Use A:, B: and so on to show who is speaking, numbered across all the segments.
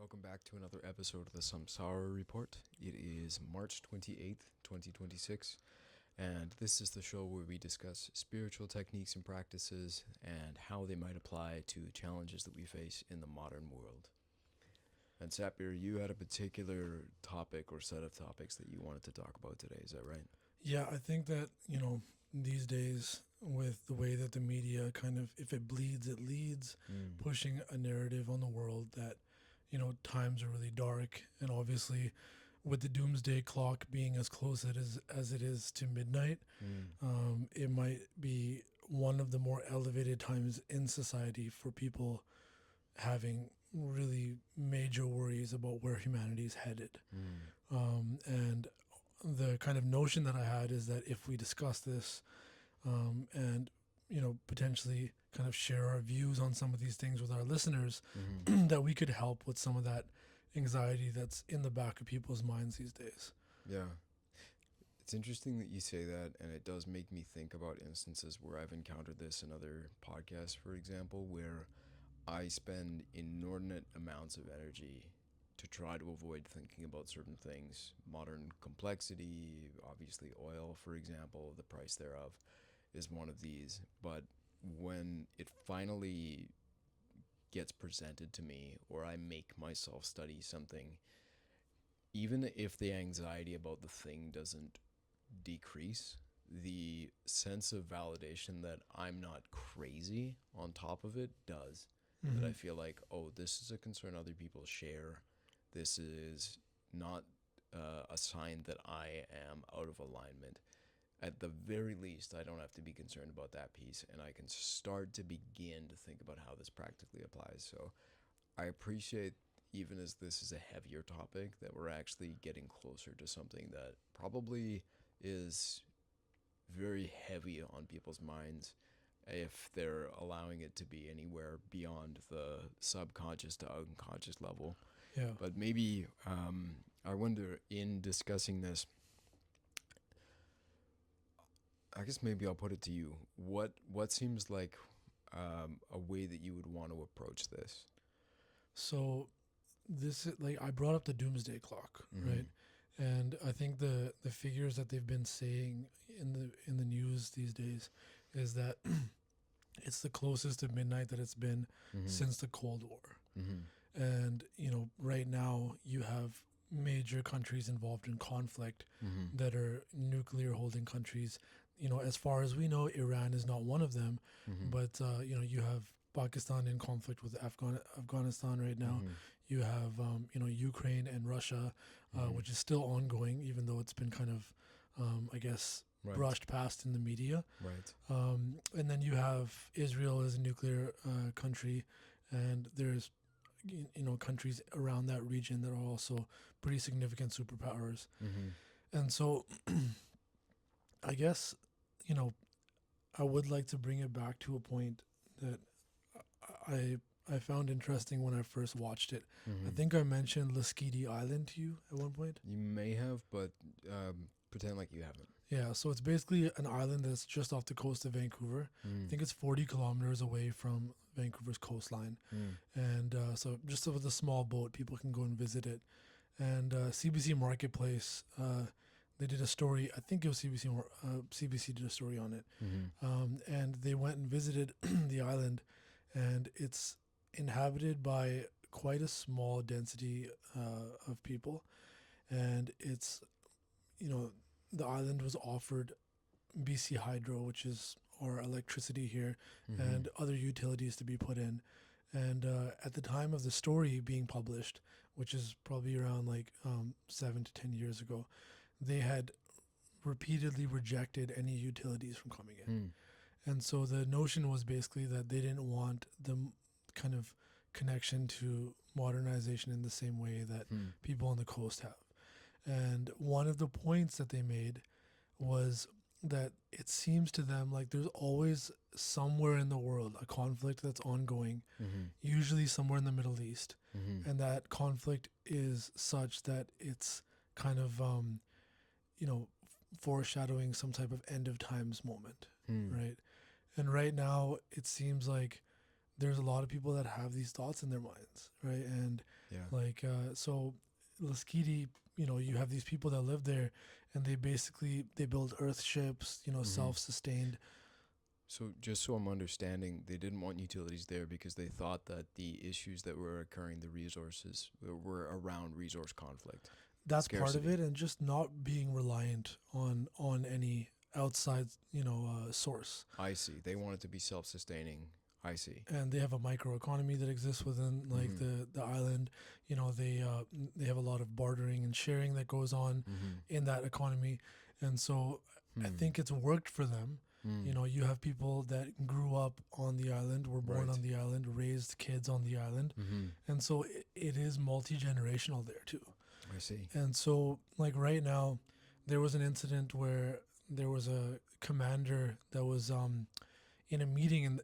A: Welcome back to another episode of the Samsara Report. It is March 28th, 2026, and this is the show where we discuss spiritual techniques and practices and how they might apply to challenges that we face in the modern world. And Sapir, you had a particular topic or set of topics that you wanted to talk about today, is that right?
B: Yeah, I think that, these days with the way that the media kind of, if it bleeds, it leads, pushing a narrative on the world that, times are really dark. And obviously, with the doomsday clock being as close as it is to midnight, it might be one of the more elevated times in society for people having really major worries about where humanity is headed. And the kind of notion that I had is that if we discuss this and potentially kind of share our views on some of these things with our listeners, that we could help with some of that anxiety that's in the back of people's minds these days.
A: Yeah. It's interesting that you say that, and it does make me think about instances where I've encountered this in other podcasts, for example, where I spend inordinate amounts of energy to try to avoid thinking about certain things. Modern complexity, obviously oil, for example, the price thereof is one of these. But when it finally gets presented to me, or I make myself study something, even if the anxiety about the thing doesn't decrease, the sense of validation that I'm not crazy on top of it does. That I feel like, oh, this is a concern other people share. This is not a sign that I am out of alignment. At the very least, I don't have to be concerned about that piece, and I can start to begin to think about how this practically applies. So I appreciate, even as this is a heavier topic, that we're actually getting closer to something that probably is very heavy on people's minds, if they're allowing it to be anywhere beyond the subconscious to unconscious level.
B: Yeah.
A: But maybe I wonder, in discussing this, I guess maybe I'll put it to you. What seems like a way that you would want to approach this?
B: So this is like I brought up the doomsday clock, right? And I think the figures that they've been saying in the news these days is that it's the closest to midnight that it's been since the Cold War. And right now you have major countries involved in conflict that are nuclear holding countries. As far as we know, Iran is not one of them, but you have Pakistan in conflict with Afghanistan right now. You have Ukraine and Russia, which is still ongoing, even though it's been kind of I guess brushed past in the media.
A: Right.
B: And then you have Israel as a nuclear country, and there's countries around that region that are also pretty significant superpowers. And so I guess I would like to bring it back to a point that I found interesting when I first watched it. I think I mentioned Laskidi Island to you at one point.
A: You may have, but pretend like you haven't.
B: Yeah, so it's basically an island that's just off the coast of Vancouver. I think it's 40 kilometers away from Vancouver's coastline. And so just with a small boat, people can go and visit it. And CBC Marketplace, they did a story, I think it was CBC did a story on it. And they went and visited the island, and it's inhabited by quite a small density of people. And it's, the island was offered BC Hydro, which is our electricity here, and other utilities to be put in. And at the time of the story being published, which is probably around like 7 to 10 years ago, they had repeatedly rejected any utilities from coming in. And so the notion was basically that they didn't want the kind of connection to modernization in the same way that people on the coast have. And one of the points that they made was that it seems to them like there's always somewhere in the world a conflict that's ongoing, usually somewhere in the Middle East. And that conflict is such that it's kind of, foreshadowing some type of end of times moment, right? And right now it seems like there's a lot of people that have these thoughts in their minds, right? And
A: Yeah.
B: Like, so Laskiti, you have these people that live there, and they build earth ships, self-sustained.
A: So just so I'm understanding, they didn't want utilities there because they thought that the issues that were occurring, the resources, were around resource conflict,
B: That's part of
A: scarcity.
B: it, and just not being reliant on any outside, source.
A: I see. They wanted to be self-sustaining. I see.
B: And they have a microeconomy that exists within like
A: Mm-hmm.
B: the island. They have a lot of bartering and sharing that goes on
A: Mm-hmm.
B: in that economy, and so I
A: Hmm.
B: think it's worked for them.
A: Mm.
B: You have people that grew up on the island, were born
A: Right.
B: on the island, raised kids on the island,
A: Mm-hmm.
B: and so it is multi-generational there too.
A: I see.
B: And so, like right now, there was an incident where there was a commander that was in a meeting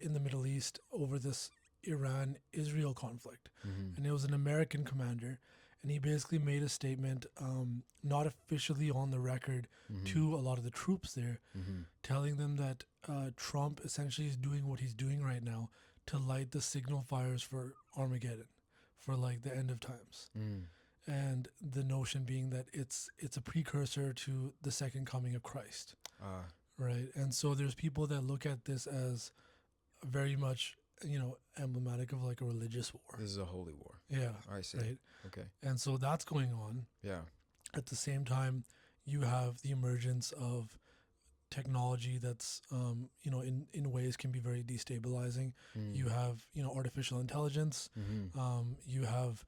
B: in the Middle East over this Iran-Israel conflict,
A: Mm-hmm.
B: and it was an American commander, and he basically made a statement, not officially on the record,
A: Mm-hmm.
B: to a lot of the troops there,
A: Mm-hmm.
B: telling them that Trump essentially is doing what he's doing right now to light the signal fires for Armageddon, for like the end of times.
A: Mm.
B: And the notion being that it's a precursor to the second coming of Christ,
A: Ah,
B: right? And so there's people that look at this as very much, emblematic of like a religious war.
A: this is a holy war.
B: Yeah,
A: I see.
B: right.
A: Okay.
B: And so that's going on.
A: Yeah.
B: At the same time, you have the emergence of technology that's, in ways can be very destabilizing.
A: Mm.
B: You have, artificial intelligence.
A: Mm-hmm.
B: You have,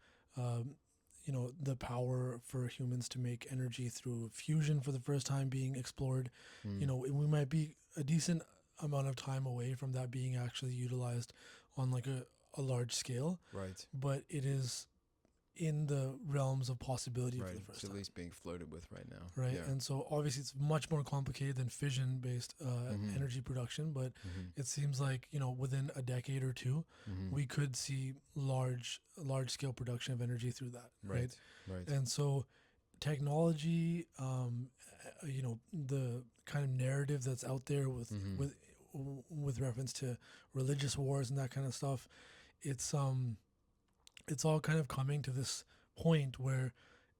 B: the power for humans to make energy through fusion for the first time being explored.
A: Mm.
B: We might be a decent amount of time away from that being actually utilized on like a large scale,
A: Right.
B: but it is in the realms of possibility for
A: Right.
B: the
A: It's
B: first
A: at
B: time.
A: least being floated with right now.
B: Right.
A: Yeah.
B: And so obviously it's much more complicated than fission based
A: Mhm.
B: energy production, but
A: Mm-hmm.
B: it seems like, within a decade or two,
A: Mm-hmm.
B: we could see large scale production of energy through that. Right.
A: Right.
B: And so technology, the kind of narrative that's out there
A: Mm-hmm.
B: with reference to religious wars and that kind of stuff, it's all kind of coming to this point where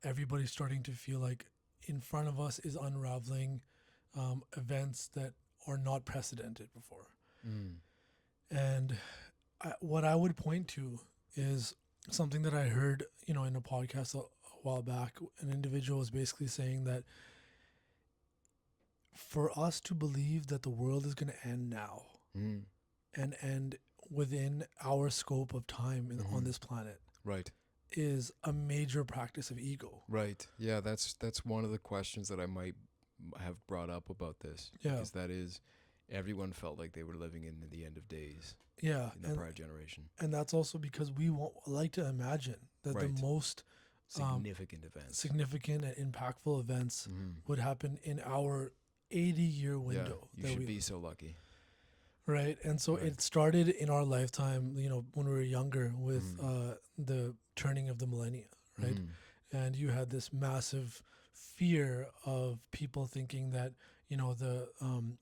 B: everybody's starting to feel like in front of us is unraveling events that are not precedented before.
A: Mm.
B: And what I would point to is something that I heard, in a podcast a while back. An individual was basically saying that for us to believe that the world is going to end now
A: Mm.
B: and end within our scope of time on
A: Mhm.
B: this planet
A: Right.
B: is a major practice of ego.
A: Right. Yeah, that's one of the questions that I might have brought up about this.
B: Yeah.
A: Because that is, everyone felt like they were living in the end of days
B: Yeah.
A: in the prior generation.
B: And that's also because we like to imagine that
A: Right.
B: the most
A: Significant events.
B: significant and impactful events
A: Mm-hmm.
B: would happen in our 80-year
A: Yeah,
B: window.
A: you
B: that
A: should
B: we
A: be so lucky.
B: Right. And so
A: Right.
B: it started in our lifetime, when we were younger with the turning of the millennia, right?
A: Mhm.
B: And you had this massive fear of people thinking that, the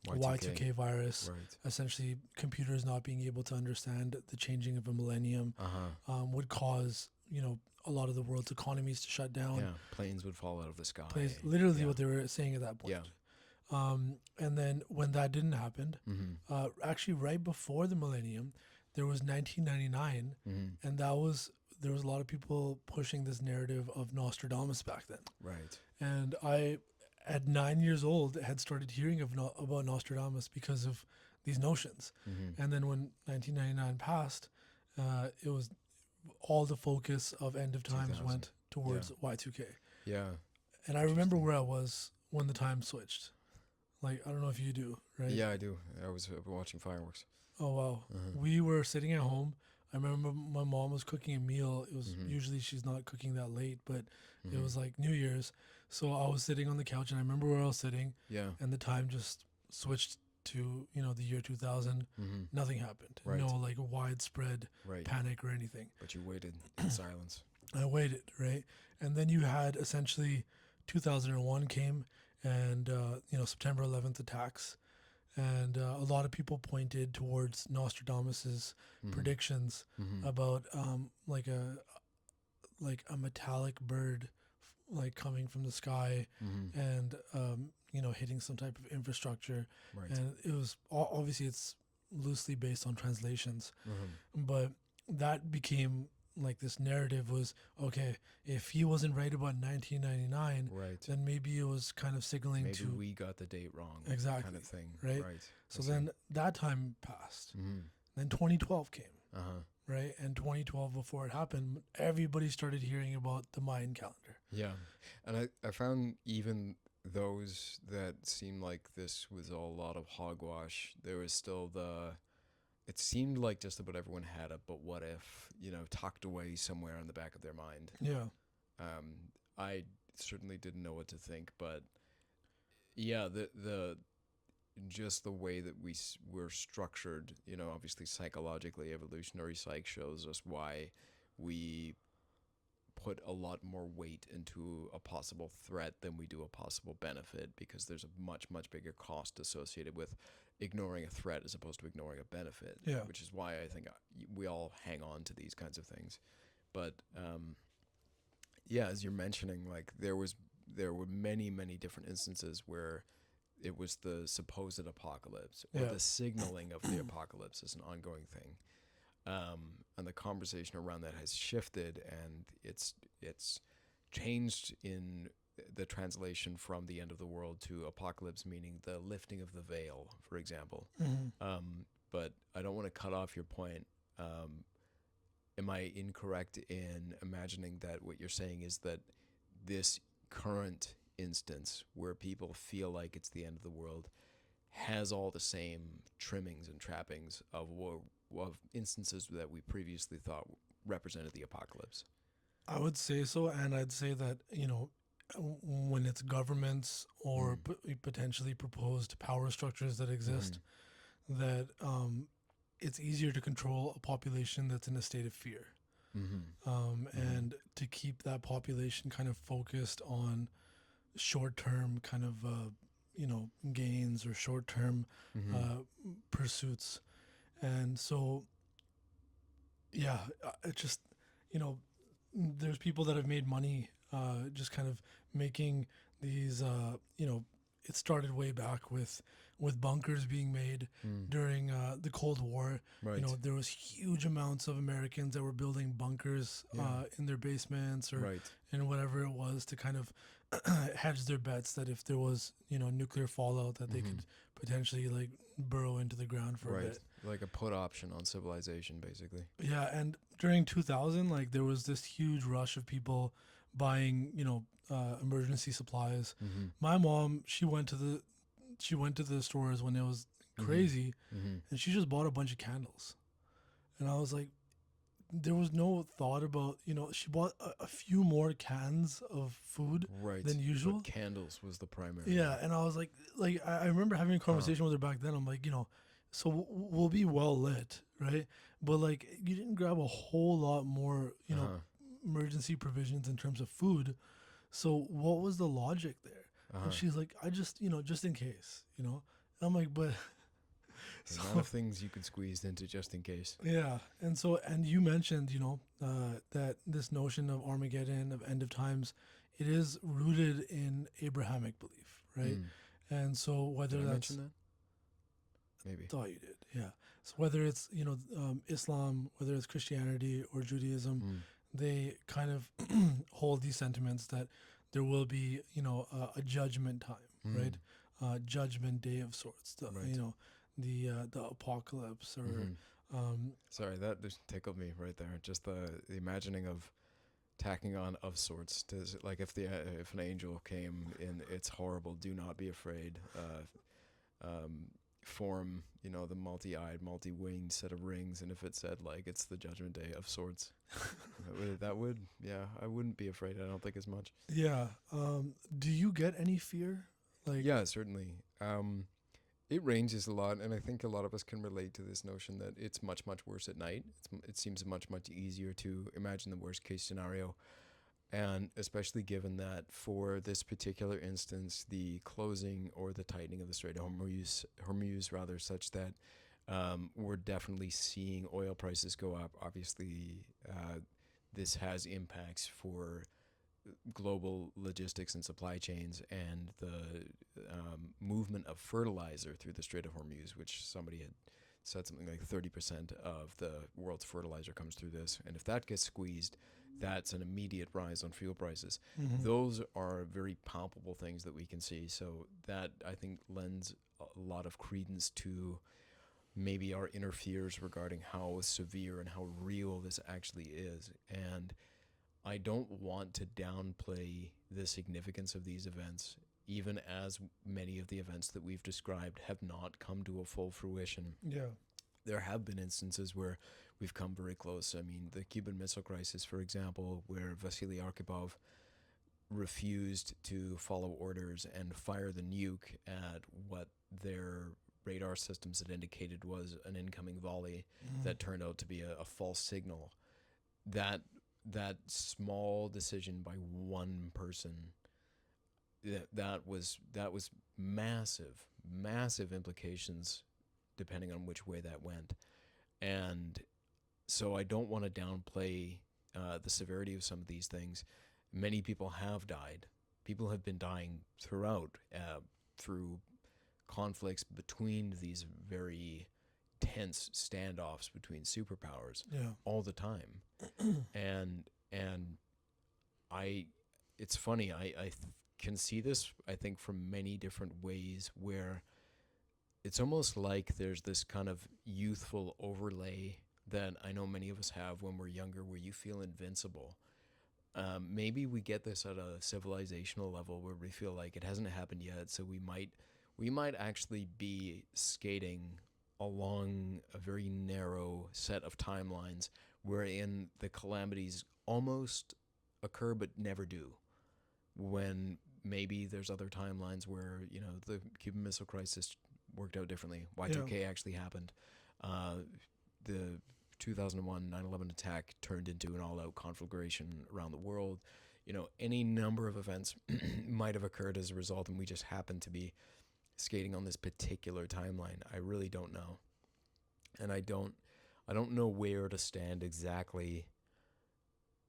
B: Y2K virus,
A: Right.
B: essentially computers not being able to understand the changing of a millennium,
A: Uh-huh.
B: would cause, a lot of the world's economies to shut down.
A: Yeah, planes would fall out of the sky.
B: Plays literally
A: Yeah.
B: what they were saying at that point.
A: Yeah.
B: And then when that didn't happen,
A: Mm-hmm.
B: actually right before the millennium, there was 1999,
A: Mm-hmm.
B: and there was a lot of people pushing this narrative of Nostradamus back then.
A: Right.
B: And I, at 9 years old, had started hearing about Nostradamus because of these notions.
A: Mm-hmm.
B: And then when 1999 passed, it was all the focus of end of times
A: 2000.
B: went towards Y2K.
A: Yeah.
B: And I remember
A: Interesting.
B: where I was when the time switched. Like, I don't know if you do, right?
A: Yeah, I do. I was watching fireworks.
B: Oh, wow.
A: Uh-huh.
B: We were sitting at home. I remember my mom was cooking a meal. It was
A: Mhm.
B: usually she's not cooking that late, but it
A: Mhm.
B: was like New Year's. So I was sitting on the couch, and I remember where I was sitting,
A: Yeah.
B: and the time just switched to, the year 2000.
A: Mm-hmm.
B: Nothing happened.
A: Right.
B: No like widespread
A: Right.
B: panic or anything.
A: But you waited in silence.
B: I waited, right? And then you had essentially 2001 came, and September 11th attacks, and a lot of people pointed towards Nostradamus's
A: Mhm.
B: predictions
A: Mhm.
B: about like like a metallic bird like coming from the sky and hitting some type of infrastructure.
A: Right.
B: And it was obviously it's loosely based on translations,
A: Mm-hmm.
B: but that became like this narrative was okay, if he wasn't right about 1999,
A: Right.
B: then maybe it was kind of signaling
A: Maybe
B: to
A: we got the date wrong. Kind
B: exactly
A: of thing.
B: right.
A: Right.
B: So then that time passed. Then 2012 came,
A: Uh-huh.
B: right? And 2012, before it happened, everybody started hearing about the Mayan calendar.
A: Yeah. And I found even those that seemed like this was a lot of hogwash, there was still it seemed like just about everyone had a but what if, tucked away somewhere in the back of their mind.
B: Yeah.
A: I certainly didn't know what to think, but yeah, the just the way that we're structured, obviously psychologically, evolutionary psych shows us why we put a lot more weight into a possible threat than we do a possible benefit, because there's a much, much bigger cost associated with ignoring a threat as opposed to ignoring a benefit.
B: Yeah.
A: Which is why I think we all hang on to these kinds of things. But yeah, as you're mentioning, like there were many, many different instances where it was the supposed apocalypse or the signaling of the apocalypse as an ongoing thing. And the conversation around that has shifted, and it's changed in the translation from the end of the world to apocalypse, meaning the lifting of the veil, for example. But I don't want to cut off your point. Am I incorrect in imagining that what you're saying is that this current instance where people feel like it's the end of the world has all the same trimmings and trappings of instances that we previously thought represented the apocalypse?
B: I would say so, and I'd say that when it's governments or potentially proposed power structures that exist, that it's easier to control a population that's in a state of fear, and to keep that population kind of focused on short-term kind of gains or short-term pursuits. And so yeah, it just there's people that have made money just kind of making these it started way back with bunkers being made during the Cold War.
A: Right.
B: There was huge amounts of Americans that were building bunkers in their basements or in whatever it was to kind of hedge their bets that if there was nuclear fallout that they could potentially like burrow into the ground for a bit.
A: Like a put option on civilization, basically.
B: Yeah, and during 2000, like there was this huge rush of people buying, emergency supplies. My mom, she went to the stores when it was crazy, and she just bought a bunch of candles. And I was like, there was no thought about, she bought a few more cans of food than usual.
A: But candles was the primary.
B: Yeah, and I was like I remember having a conversation with her back then. I'm like, so we'll be well lit, right? But like, you didn't grab a whole lot more, emergency provisions in terms of food. So what was the logic there? And she's like, I just, just in case, And I'm like, but
A: a lot of things you could squeeze into just in case.
B: Yeah. And so, and you mentioned, that this notion of Armageddon, of end of times, it is rooted in Abrahamic belief, right? And so whether
A: Did I
B: that's...
A: mention that? Maybe.
B: Thought you did, yeah. So whether it's, Islam, whether it's Christianity or Judaism, they kind of hold these sentiments that there will be, a judgment time, right? Judgment day of sorts, the apocalypse or
A: sorry, that just tickled me right there. Just the imagining of tacking on of sorts. Does like if an angel came in, it's horrible. Do not be afraid. Form the multi-eyed, multi-winged set of rings, and if it said like it's the judgment day of sorts, that would I wouldn't be afraid. I don't think as much.
B: Yeah. Do you get any fear? Like
A: yeah, certainly. It ranges a lot, and I think a lot of us can relate to this notion that it's much, much worse at night. It seems much, much easier to imagine the worst case scenario, and especially given that for this particular instance, the closing or the tightening of the Strait of Hormuz rather, such that we're definitely seeing oil prices go up. Obviously, this has impacts for global logistics and supply chains and the movement of fertilizer through the Strait of Hormuz, which somebody had said something like 30% of the world's fertilizer comes through this. And if that gets squeezed, that's an immediate rise on fuel prices.
B: Mm-hmm.
A: Those are very palpable things that we can see. So that, I think, lends a lot of credence to maybe our inner fears regarding how severe and how real this actually is. And I don't want to downplay the significance of these events, even as many of the events that we've described have not come to a full fruition.
B: Yeah.
A: There have been instances where we've come very close. I mean, the Cuban Missile Crisis, for example, where Vasily Arkhipov refused to follow orders and fire the nuke at what their radar systems had indicated was an incoming volley that turned out to be a false signal. That small decision by one person, that was massive implications depending on which way that went. And so I don't want to downplay the severity of some of these things. Many people have died. People have been dying throughout through conflicts between these very tense standoffs between superpowers all the time. and it's funny, I can see this, I think, from many different ways, where it's almost like there's this kind of youthful overlay that I know many of us have when we're younger, where you feel invincible. Maybe we get this at a civilizational level where we feel like it hasn't happened yet, so we might actually be skating along a very narrow set of timelines wherein the calamities almost occur but never do. When maybe there's other timelines where, you know, the Cuban Missile Crisis worked out differently. Y2K actually happened. The 2001 9/11 attack turned into an all-out conflagration around the world. You know, any number of events might have occurred as a result, and we just happen to be skating on this particular timeline. I really don't know. And I don't know where to stand exactly,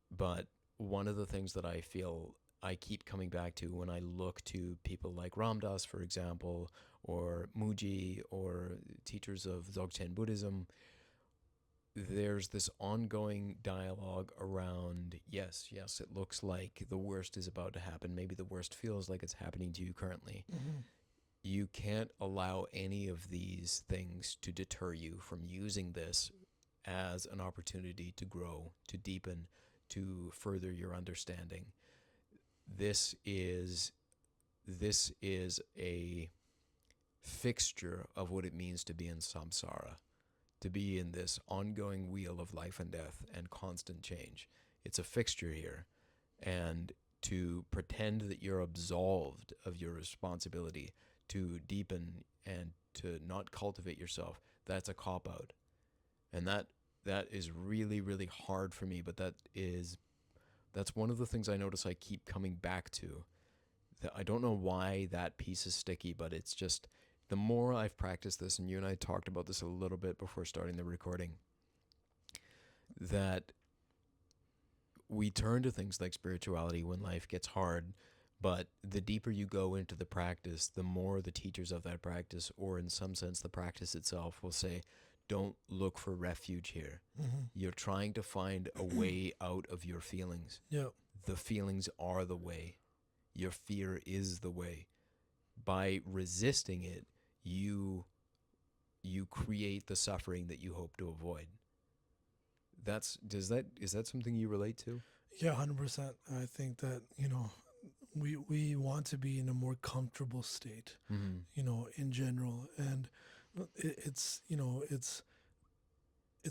A: but one of the things that I feel I keep coming back to when I look to people like Ramdas, for example, or Muji, or teachers of Dzogchen Buddhism, there's this ongoing dialogue around, yes, it looks like the worst is about to happen. Maybe the worst feels like it's happening to you currently.
B: Mm-hmm.
A: You can't allow any of these things to deter you from using this as an opportunity to grow, to deepen, to further your understanding. This is a fixture of what it means to be in samsara, to be in this ongoing wheel of life and death and constant change. It's a fixture here. And to pretend that you're absolved of your responsibility to deepen and to not cultivate yourself, that's a cop-out. And that is really, really hard for me, but that's one of the things I notice I keep coming back to. I don't know why that piece is sticky, but it's just, the more I've practiced this, and you and I talked about this a little bit before starting the recording, that we turn to things like spirituality when life gets hard, but the deeper you go into the practice, the more the teachers of that practice, or in some sense the practice itself, will say, don't look for refuge here.
B: Mm-hmm.
A: You're trying to find a way out of your feelings.
B: Yeah.
A: The feelings are the way. Your fear is the way. By resisting it, you create the suffering that you hope to avoid. Is that something you relate to?
B: Yeah, 100%. I think that, you know, we want to be in a more comfortable state,
A: Mm-hmm.
B: you know, in general, and it's you know, it's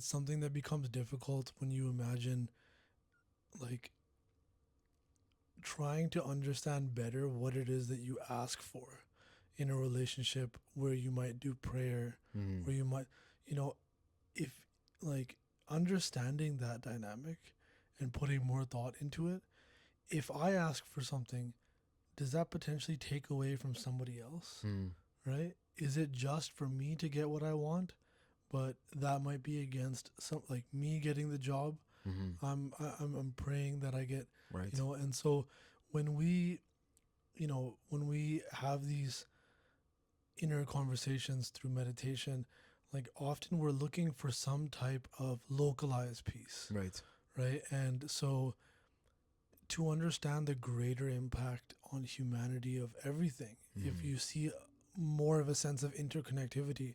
B: something that becomes difficult when you imagine, like, trying to understand better what it is that you ask for in a relationship where you might do prayer,
A: Mm-hmm.
B: where you might, you know, if, like, understanding that dynamic and putting more thought into it. If I ask for something, does that potentially take away from somebody else?
A: Mm-hmm.
B: Right? Is it just for me to get what I want, but that might be against some, like, me getting the job, I'm praying that I get,
A: Right.
B: and so when we, when we have these inner conversations through meditation, like often we're looking for some type of localized peace,
A: Right.
B: right? And so to understand the greater impact on humanity of everything, if you see more of a sense of interconnectivity,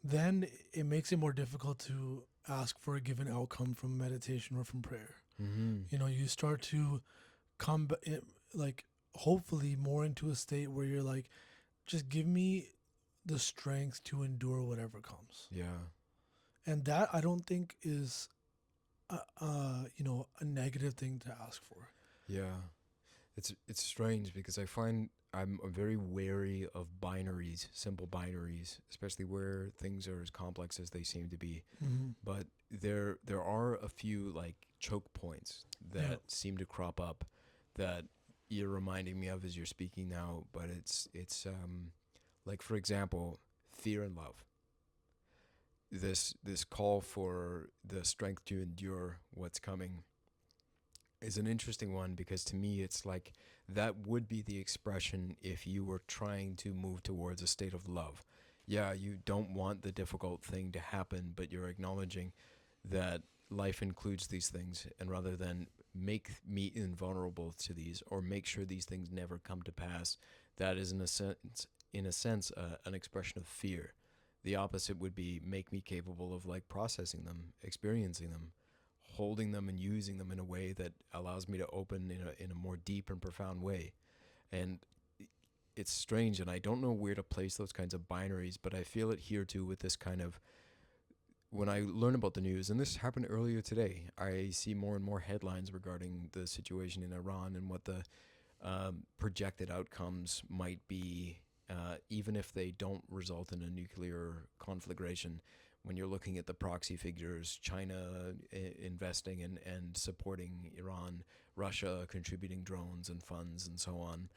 B: then it makes it more difficult to ask for a given outcome from meditation or from prayer. You start to come like hopefully more into a state where you're like, just give me the strength to endure whatever comes.
A: Yeah.
B: And that I don't think is a negative thing to ask for.
A: Yeah. It's strange because I find I'm very wary of binaries, simple binaries, especially where things are as complex as they seem to be. But there are a few like choke points
B: Yeah.
A: that seem to crop up that you're reminding me of as you're speaking now. But it's like, for example, fear and love. This call for the strength to endure what's coming is an interesting one, because to me it's like that would be the expression if you were trying to move towards a state of love. Yeah, you don't want the difficult thing to happen, but you're acknowledging that life includes these things, and rather than make me invulnerable to these or make sure these things never come to pass, that is in a sense an expression of fear. The opposite would be make me capable of like processing them, experiencing them, holding them and using them in a way that allows me to open in a more deep and profound way. And it's strange, and I don't know where to place those kinds of binaries, but I feel it here too with this kind of, when I learn about the news, and this happened earlier today, I see more and more headlines regarding the situation in Iran and what the projected outcomes might be, even if they don't result in a nuclear conflagration. When you're looking at the proxy figures, China investing and supporting Iran, Russia contributing drones and funds and so on,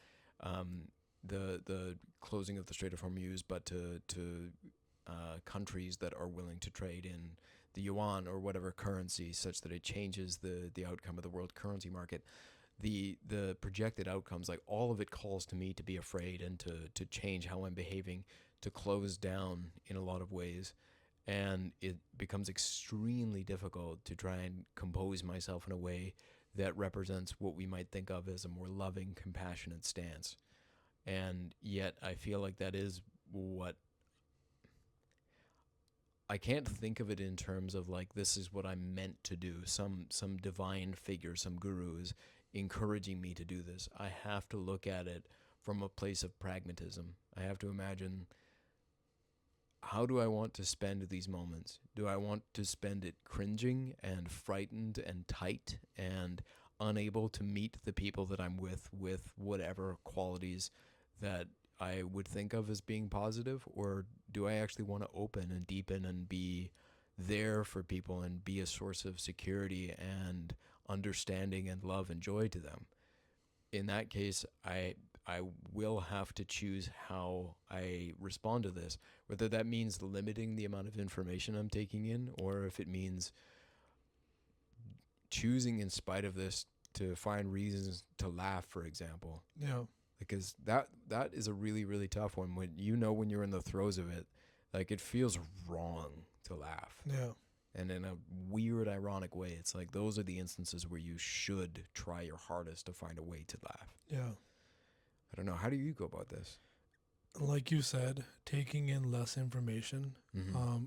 A: the closing of the Strait of Hormuz, but to countries that are willing to trade in the yuan or whatever currency, such that it changes the outcome of the world currency market. The projected outcomes, like all of it, calls to me to be afraid and to change how I'm behaving, to close down in a lot of ways. And it becomes extremely difficult to try and compose myself in a way that represents what we might think of as a more loving, compassionate stance. And yet I feel like that is what, I can't think of it in terms of like this is what I'm meant to do. Some divine figure, some guru is encouraging me to do this. I have to look at it from a place of pragmatism. I have to imagine, how do I want to spend these moments? Do I want to spend it cringing and frightened and tight and unable to meet the people that I'm with whatever qualities that I would think of as being positive? Or do I actually want to open and deepen and be there for people and be a source of security and understanding and love and joy to them? In that case, I will have to choose how I respond to this, whether that means limiting the amount of information I'm taking in, or if it means choosing in spite of this to find reasons to laugh, for example.
B: Yeah.
A: Because that is a really, really tough one. When you're in the throes of it, like it feels wrong to laugh.
B: Yeah.
A: And in a weird, ironic way, it's like those are the instances where you should try your hardest to find a way to laugh.
B: Yeah.
A: I don't know. How do you go about this?
B: Like you said, taking in less information.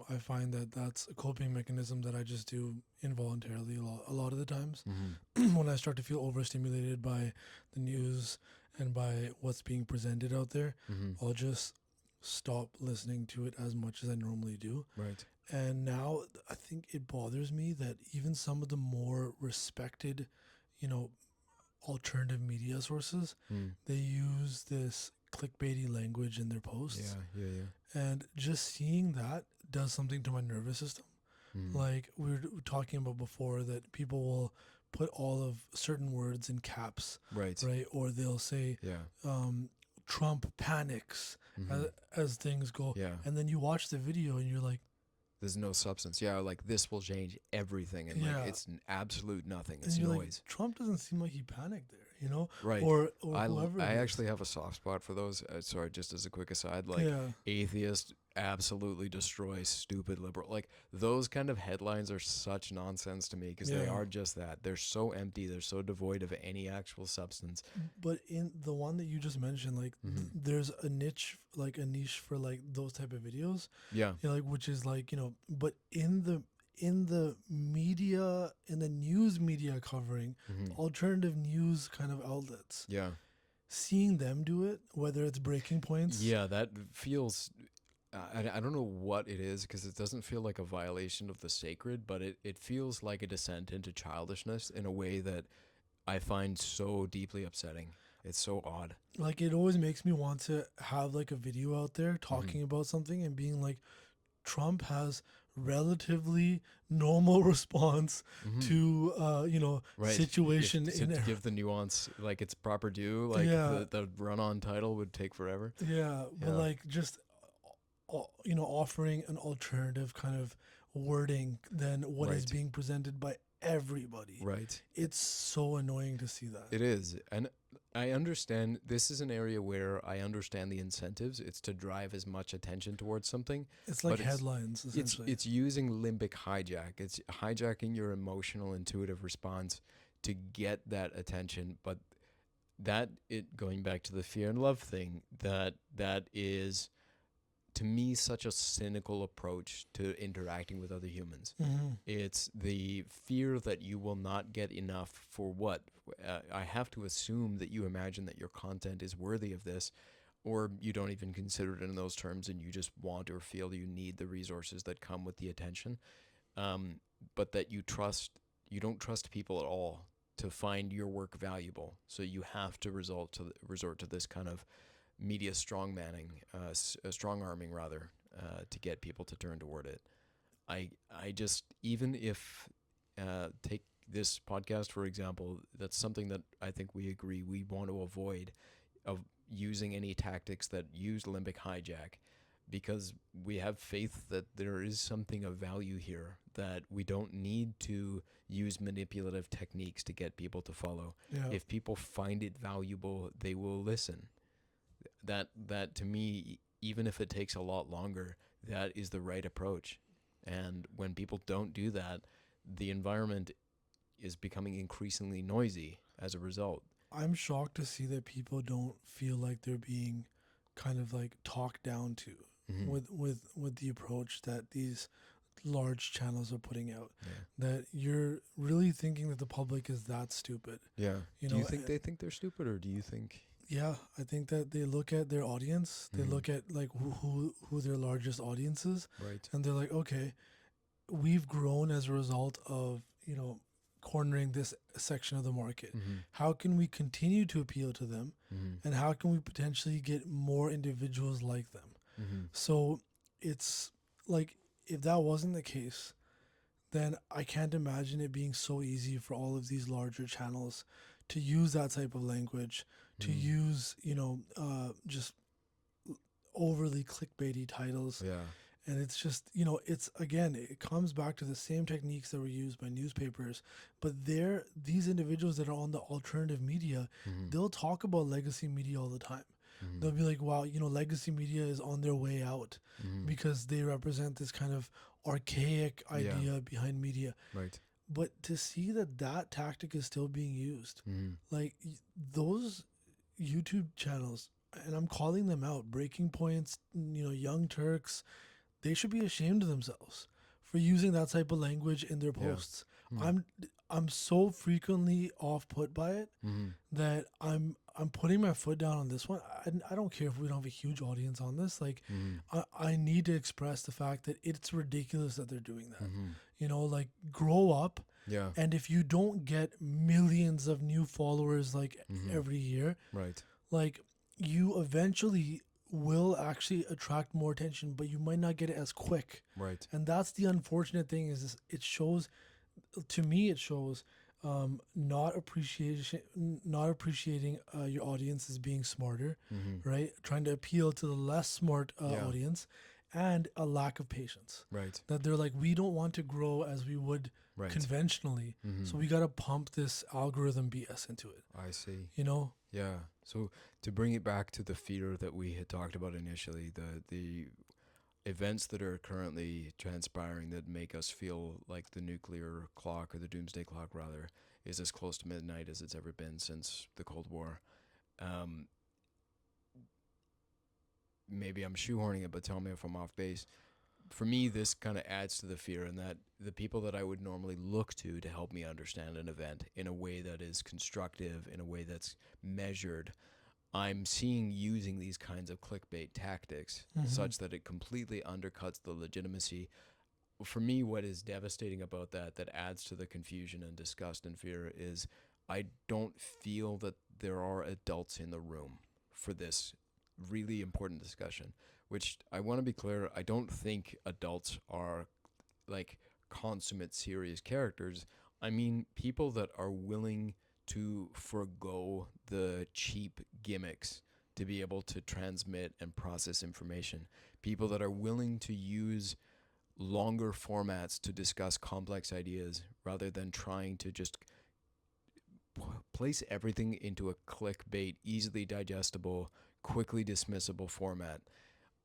B: I find that that's a coping mechanism that I just do involuntarily a lot of the times. When I start to feel overstimulated by the news and by what's being presented out there, I'll just stop listening to it as much as I normally do.
A: Right.
B: And now I think it bothers me that even some of the more respected, you know, alternative media sources, they use this clickbaity language in their posts.
A: Yeah.
B: And just seeing that does something to my nervous system. Like we were talking about before, that people will put all of certain words in caps,
A: Right.
B: or they'll say,
A: Yeah.
B: Trump panics as things go.
A: Yeah.
B: And then you watch the video and you're like,
A: There's no substance. Yeah, like this will change everything, and like
B: Yeah.
A: it's an absolute nothing.
B: And
A: It's
B: you're like,
A: noise.
B: Trump doesn't seem like he panicked there,
A: Right.
B: or whoever
A: I
B: it is.
A: actually have a soft spot for those. Sorry, just as a quick aside, like
B: Yeah.
A: atheist absolutely destroy stupid liberal. Like those kind of headlines are such nonsense to me because they
B: Yeah.
A: are just that. They're so empty. They're so devoid of any actual substance.
B: But in the one that you just mentioned, like
A: Hmm.
B: there's a niche for like those type of videos,
A: Yeah.
B: like which is like but in the media, in the news media covering
A: Hmm.
B: alternative news kind of outlets,
A: Yeah.
B: seeing them do it, whether it's breaking points.
A: Yeah. That feels. I don't know what it is because it doesn't feel like a violation of the sacred, but it feels like a descent into childishness in a way that I find so deeply upsetting. It's so odd.
B: Like it always makes me want to have like a video out there
A: Hmm.
B: talking about something and being like, Trump has relatively normal response
A: Hmm.
B: to
A: Right. If
B: situation
A: to,
B: in
A: to
B: there.
A: give the nuance like its proper due, like
B: Yeah,
A: the run on title would take forever.
B: yeah, but
A: Yeah.
B: like just offering an alternative kind of wording than what is
A: Right.
B: being presented by everybody.
A: Right.
B: It's so annoying to see that.
A: It is. And I understand this is an area where I understand the incentives. It's to drive as much attention towards something,
B: It's like
A: but
B: headlines
A: it's
B: essentially.
A: it's using limbic hijack. It's hijacking your emotional intuitive response to get that attention, but that it going back to the fear and love thing, that is to me such a cynical approach to interacting with other humans.
B: Hmm.
A: It's the fear that you will not get enough for what? I have to assume that you imagine that your content is worthy of this, or you don't even consider it in those terms and you just want or feel you need the resources that come with the attention. Um, but that you don't trust people at all to find your work valuable. So you have to resort to this kind of media strong manning, strong arming rather, to get people to turn toward it. I just even if take this podcast for example, that's something that I think we agree we want to avoid of using any tactics that use limbic hijack because we have faith that there is something of value here that we don't need to use manipulative techniques to get people to follow.
B: Yeah.
A: If people find it valuable, they will listen. That to me, even if it takes a lot longer, that is the right approach. And when people don't do that, the environment is becoming increasingly noisy as a result.
B: I'm shocked to see that people don't feel like they're being kind of like talked down to
A: Hmm.
B: with the approach that these large channels are putting out.
A: Yeah.
B: That you're really thinking that the public is that stupid.
A: Yeah.
B: You
A: Do you
B: know,
A: think they think they're stupid, or do you think?
B: yeah, I think that they look at their audience, they
A: Hmm.
B: look at like who their largest audience is,
A: Right.
B: and they're like, okay, we've grown as a result of, cornering this section of the market.
A: Hmm.
B: How can we continue to appeal to them?
A: Hmm.
B: And how can we potentially get more individuals like them?
A: Hmm.
B: So it's like, if that wasn't the case, then I can't imagine it being so easy for all of these larger channels to use that type of language, to
A: Hmm.
B: use, just overly clickbaity titles.
A: Yeah.
B: And it's just, it's again, it comes back to the same techniques that were used by newspapers. But these individuals that are on the alternative media,
A: Hmm.
B: they'll talk about legacy media all the time.
A: Hmm.
B: They'll be like, wow, legacy media is on their way out
A: Hmm.
B: because they represent this kind of archaic
A: Yeah.
B: idea behind media.
A: Right.
B: But to see that that tactic is still being used,
A: Hmm.
B: like those YouTube channels, and I'm calling them out, Breaking Points, Young Turks, they should be ashamed of themselves for using that type of language in their
A: Yeah.
B: posts.
A: Hmm.
B: I'm so frequently off put by it
A: Hmm.
B: that I'm putting my foot down on this one. I don't care if we don't have a huge audience on this. Like,
A: Hmm.
B: I need to express the fact that it's ridiculous that they're doing that.
A: Hmm.
B: Like, grow up.
A: Yeah.
B: And if you don't get millions of new followers like
A: Hmm.
B: every year,
A: Right.
B: like, you eventually will actually attract more attention, but you might not get it as quick.
A: Right.
B: And that's the unfortunate thing, is it shows, to me, it shows not appreciating your audience as being smarter,
A: Hmm.
B: right? Trying to appeal to the less smart
A: Yeah.
B: audience, and a lack of patience.
A: Right.
B: That they're like, we don't want to grow as we would
A: Right.
B: conventionally, so we got to pump this algorithm BS into it.
A: I see.
B: You know?
A: Yeah. So to bring it back to the fear that we had talked about initially, the events that are currently transpiring that make us feel like the nuclear clock, or the doomsday clock rather, is as close to midnight as it's ever been since the Cold War. Maybe I'm shoehorning it, but tell me if I'm off base. For me, this kind of adds to the fear, in that the people that I would normally look to help me understand an event in a way that is constructive, in a way that's measured, I'm seeing using these kinds of clickbait tactics such that it completely undercuts the legitimacy. For me, what is devastating about that adds to the confusion and disgust and fear, is I don't feel that there are adults in the room for this really important discussion, which I want to be clear, I don't think adults are like consummate serious characters. I mean, people that are willing to forego the cheap gimmicks to be able to transmit and process information. People that are willing to use longer formats to discuss complex ideas rather than trying to just place everything into a clickbait, easily digestible, quickly dismissible format.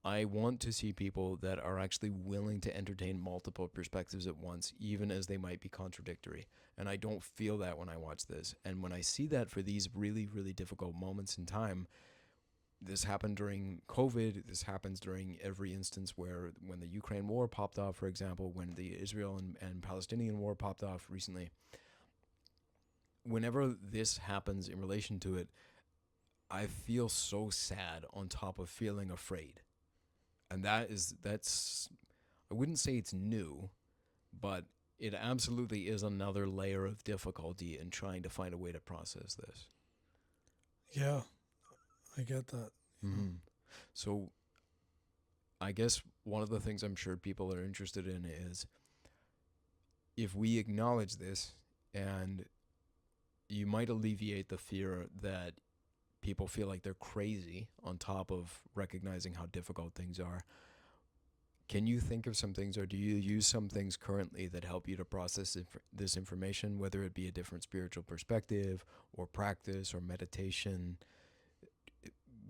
A: I want to see people that are actually willing to entertain multiple perspectives at once, even as they might be contradictory. And I don't feel that when I watch this. And when I see that for these really, really difficult moments in time, this happened during COVID. This happens during every instance where, when the Ukraine war popped off, for example, when the Israel and Palestinian war popped off recently. Whenever this happens in relation to it, I feel so sad on top of feeling afraid. And that's, I wouldn't say it's new, but it absolutely is another layer of difficulty in trying to find a way to process this.
B: Yeah, I get that.
A: Mm-hmm. So I guess one of the things I'm sure people are interested in is, if we acknowledge this, and you might alleviate the fear that people feel like they're crazy on top of recognizing how difficult things are. Can you think of some things, or do you use some things currently that help you to process this information, whether it be a different spiritual perspective or practice or meditation?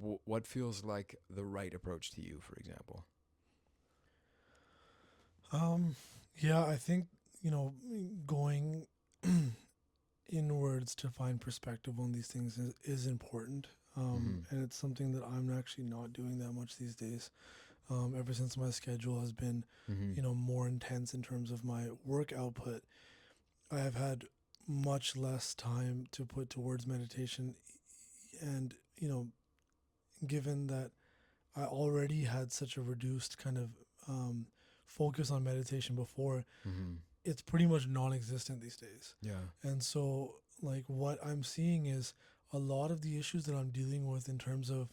A: What feels like the right approach to you, for example?
B: Yeah, I think, going inwards to find perspective on these things is important. And it's something that I'm actually not doing that much these days. Ever since my schedule has been, more intense in terms of my work output, I have had much less time to put towards meditation. And, given that I already had such a reduced kind of focus on meditation before, it's pretty much non-existent these days.
A: Yeah.
B: And so, like, what I'm seeing is a lot of the issues that I'm dealing with in terms of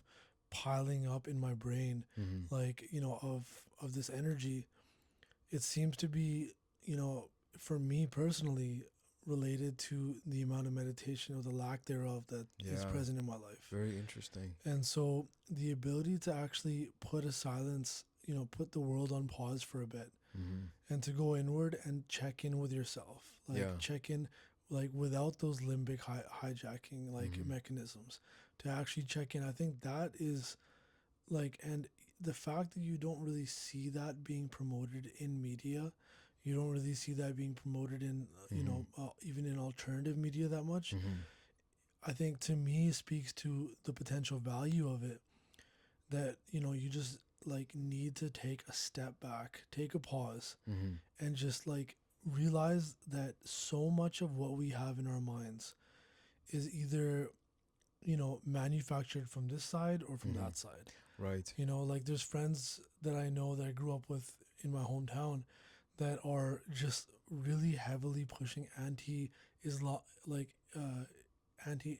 B: piling up in my brain, like, of this energy, it seems to be, for me personally, related to the amount of meditation or the lack thereof that is present in my life.
A: Very interesting.
B: And so the ability to actually put a silence, put the world on pause for a bit, and to go inward and check in with yourself, like check in, like without those limbic hijacking mechanisms, to actually check in. I think that is like, and the fact that you don't really see that being promoted in media, you don't really see that being promoted in, even in alternative media that much, I think to me speaks to the potential value of it, that, you just like need to take a step back, take a pause, and just like realize that so much of what we have in our minds is either, manufactured from this side or from that side.
A: Right.
B: Like there's friends that I know that I grew up with in my hometown that are just really heavily pushing anti-Islam, anti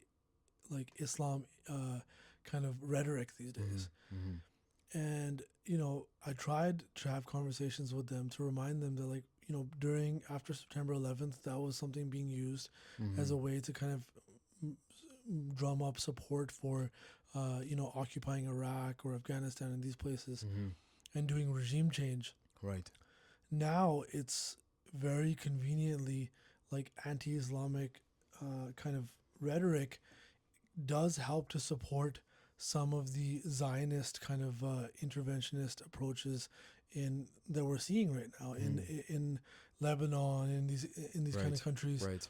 B: like Islam kind of rhetoric these days. And, I tried to have conversations with them to remind them that, like, after September 11th, that was something being used as a way to kind of drum up support for, occupying Iraq or Afghanistan and these places. and doing regime change.
A: Right.
B: Now it's very conveniently like anti-Islamic kind of rhetoric does help to support some of the Zionist kind of interventionist approaches in that we're seeing right now in Lebanon, in these kind of
A: Right.
B: countries.
A: Right.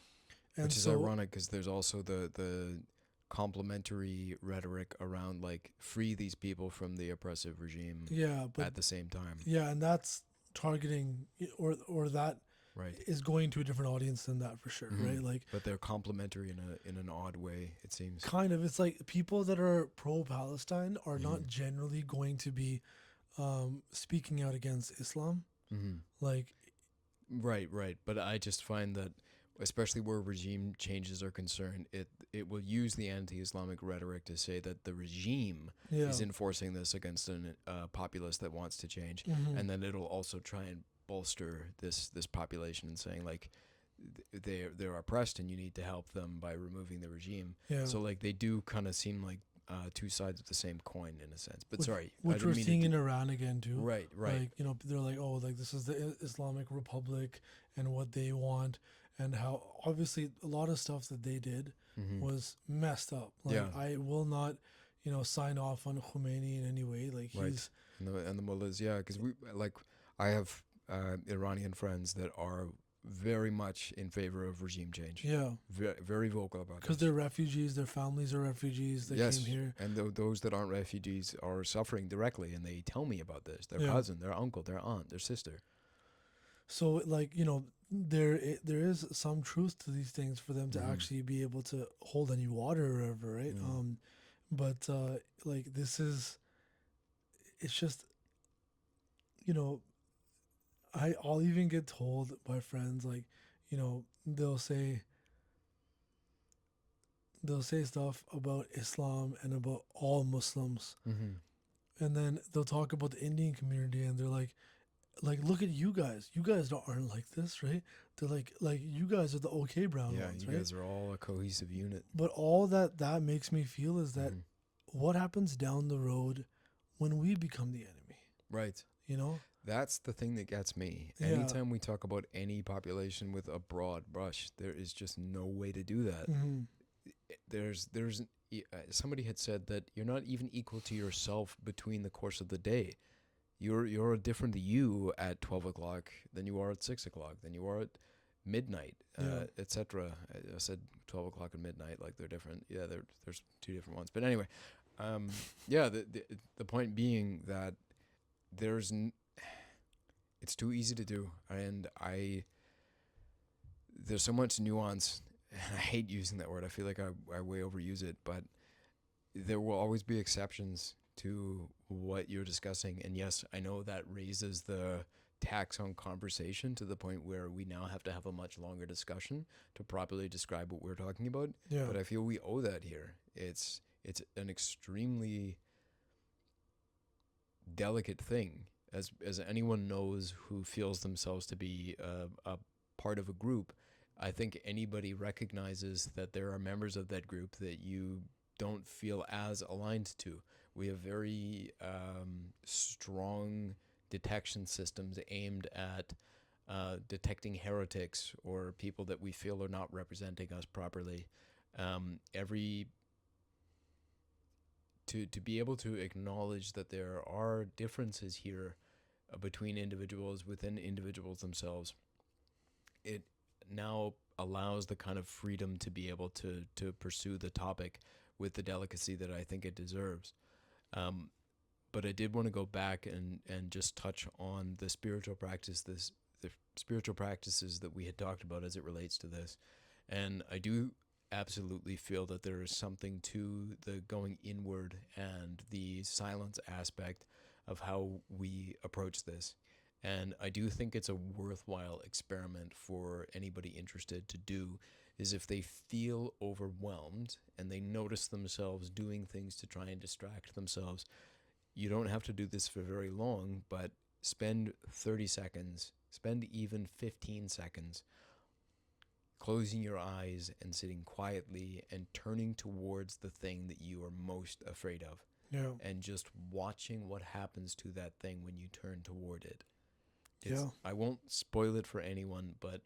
B: And
A: Which is
B: so
A: ironic because there's also the complementary rhetoric around like free these people from the oppressive regime
B: yeah, but
A: at the same time.
B: yeah, and that's targeting or that
A: Right.
B: is going to a different audience than that for sure, right? Like
A: But they're complementary in an odd way, it seems.
B: kind of it's like people that are pro-Palestine are not generally going to be speaking out against Islam. Like
A: Right, right. But I just find that, especially where regime changes are concerned, it will use the anti-Islamic rhetoric to say that the regime
B: yeah,
A: is enforcing this against a populace that wants to change, and then it'll also try and bolster this population and saying like they're oppressed and you need to help them by removing the regime.
B: yeah.
A: So like they do kind of seem like two sides of the same coin in a sense. But sorry, I
B: Which
A: didn't
B: we're
A: mean
B: seeing
A: to.
B: in Iran again too.
A: Right, right.
B: Like they're like, oh, like this is the Islamic Republic and what they want, and how obviously a lot of stuff that they did was messed up. Like
A: Yeah.
B: I will not, sign off on Khomeini in any way. Like
A: Right.
B: he's
A: And the mullahs, yeah, because I have Iranian friends that are very much in favor of regime change.
B: yeah,
A: Very, very vocal about
B: because
A: this.
B: they're refugees. Their families are refugees. They
A: Yes,
B: came here.
A: and those that aren't refugees are suffering directly, and they tell me about this. Their
B: Yeah.
A: cousin, their uncle, their aunt, their sister.
B: So like there is some truth to these things for them to actually be able to hold any water or whatever, right? But like this is, it's just, you know, I'll even get told by friends like, they'll say stuff about Islam and about all Muslims, and then they'll talk about the Indian community, and they're like look at you guys. You guys aren't like this, right? They're like you guys are the okay brown
A: Yeah,
B: ones,
A: you
B: right?
A: guys are all a cohesive unit.
B: But all that makes me feel is that what happens down the road when we become the enemy,
A: Right.
B: you know?
A: That's the thing that gets me.
B: Yeah.
A: Anytime we talk about any population with a broad brush, there is just no way to do that. There's somebody had said that you're not even equal to yourself between the course of the day. You're a different you at 12 o'clock than you are at 6 o'clock, than you are at midnight, etc. I said 12 o'clock and midnight like they're different. Yeah, there's two different ones. But anyway, yeah, the point being that it's too easy to do, and there's so much nuance. And I hate using that word. I feel like I way overuse it, but there will always be exceptions to what you're discussing. And yes, I know that raises the tax on conversation to the point where we now have to have a much longer discussion to properly describe what we're talking about.
B: Yeah.
A: But I feel we owe that here. It's an extremely delicate thing, as anyone knows who feels themselves to be a part of a group. I think anybody recognizes that there are members of that group that you don't feel as aligned to. We have very strong detection systems aimed at detecting heretics or people that we feel are not representing us properly. To be able to acknowledge that there are differences here between individuals within individuals themselves, it now allows the kind of freedom to be able to pursue the topic with the delicacy that I think it deserves. But I did want to go back and just touch on the spiritual practices that we had talked about as it relates to this. And I do absolutely feel that there is something to the going inward and the silence aspect of how we approach this. And I do think it's a worthwhile experiment for anybody interested to do, is if they feel overwhelmed and they notice themselves doing things to try and distract themselves. You don't have to do this for very long, but spend 30 seconds, spend even 15 seconds closing your eyes and sitting quietly and turning towards the thing that you are most afraid of.
B: Yeah.
A: and just watching what happens to that thing when you turn toward it. It's
B: Yeah.
A: I won't spoil it for anyone, but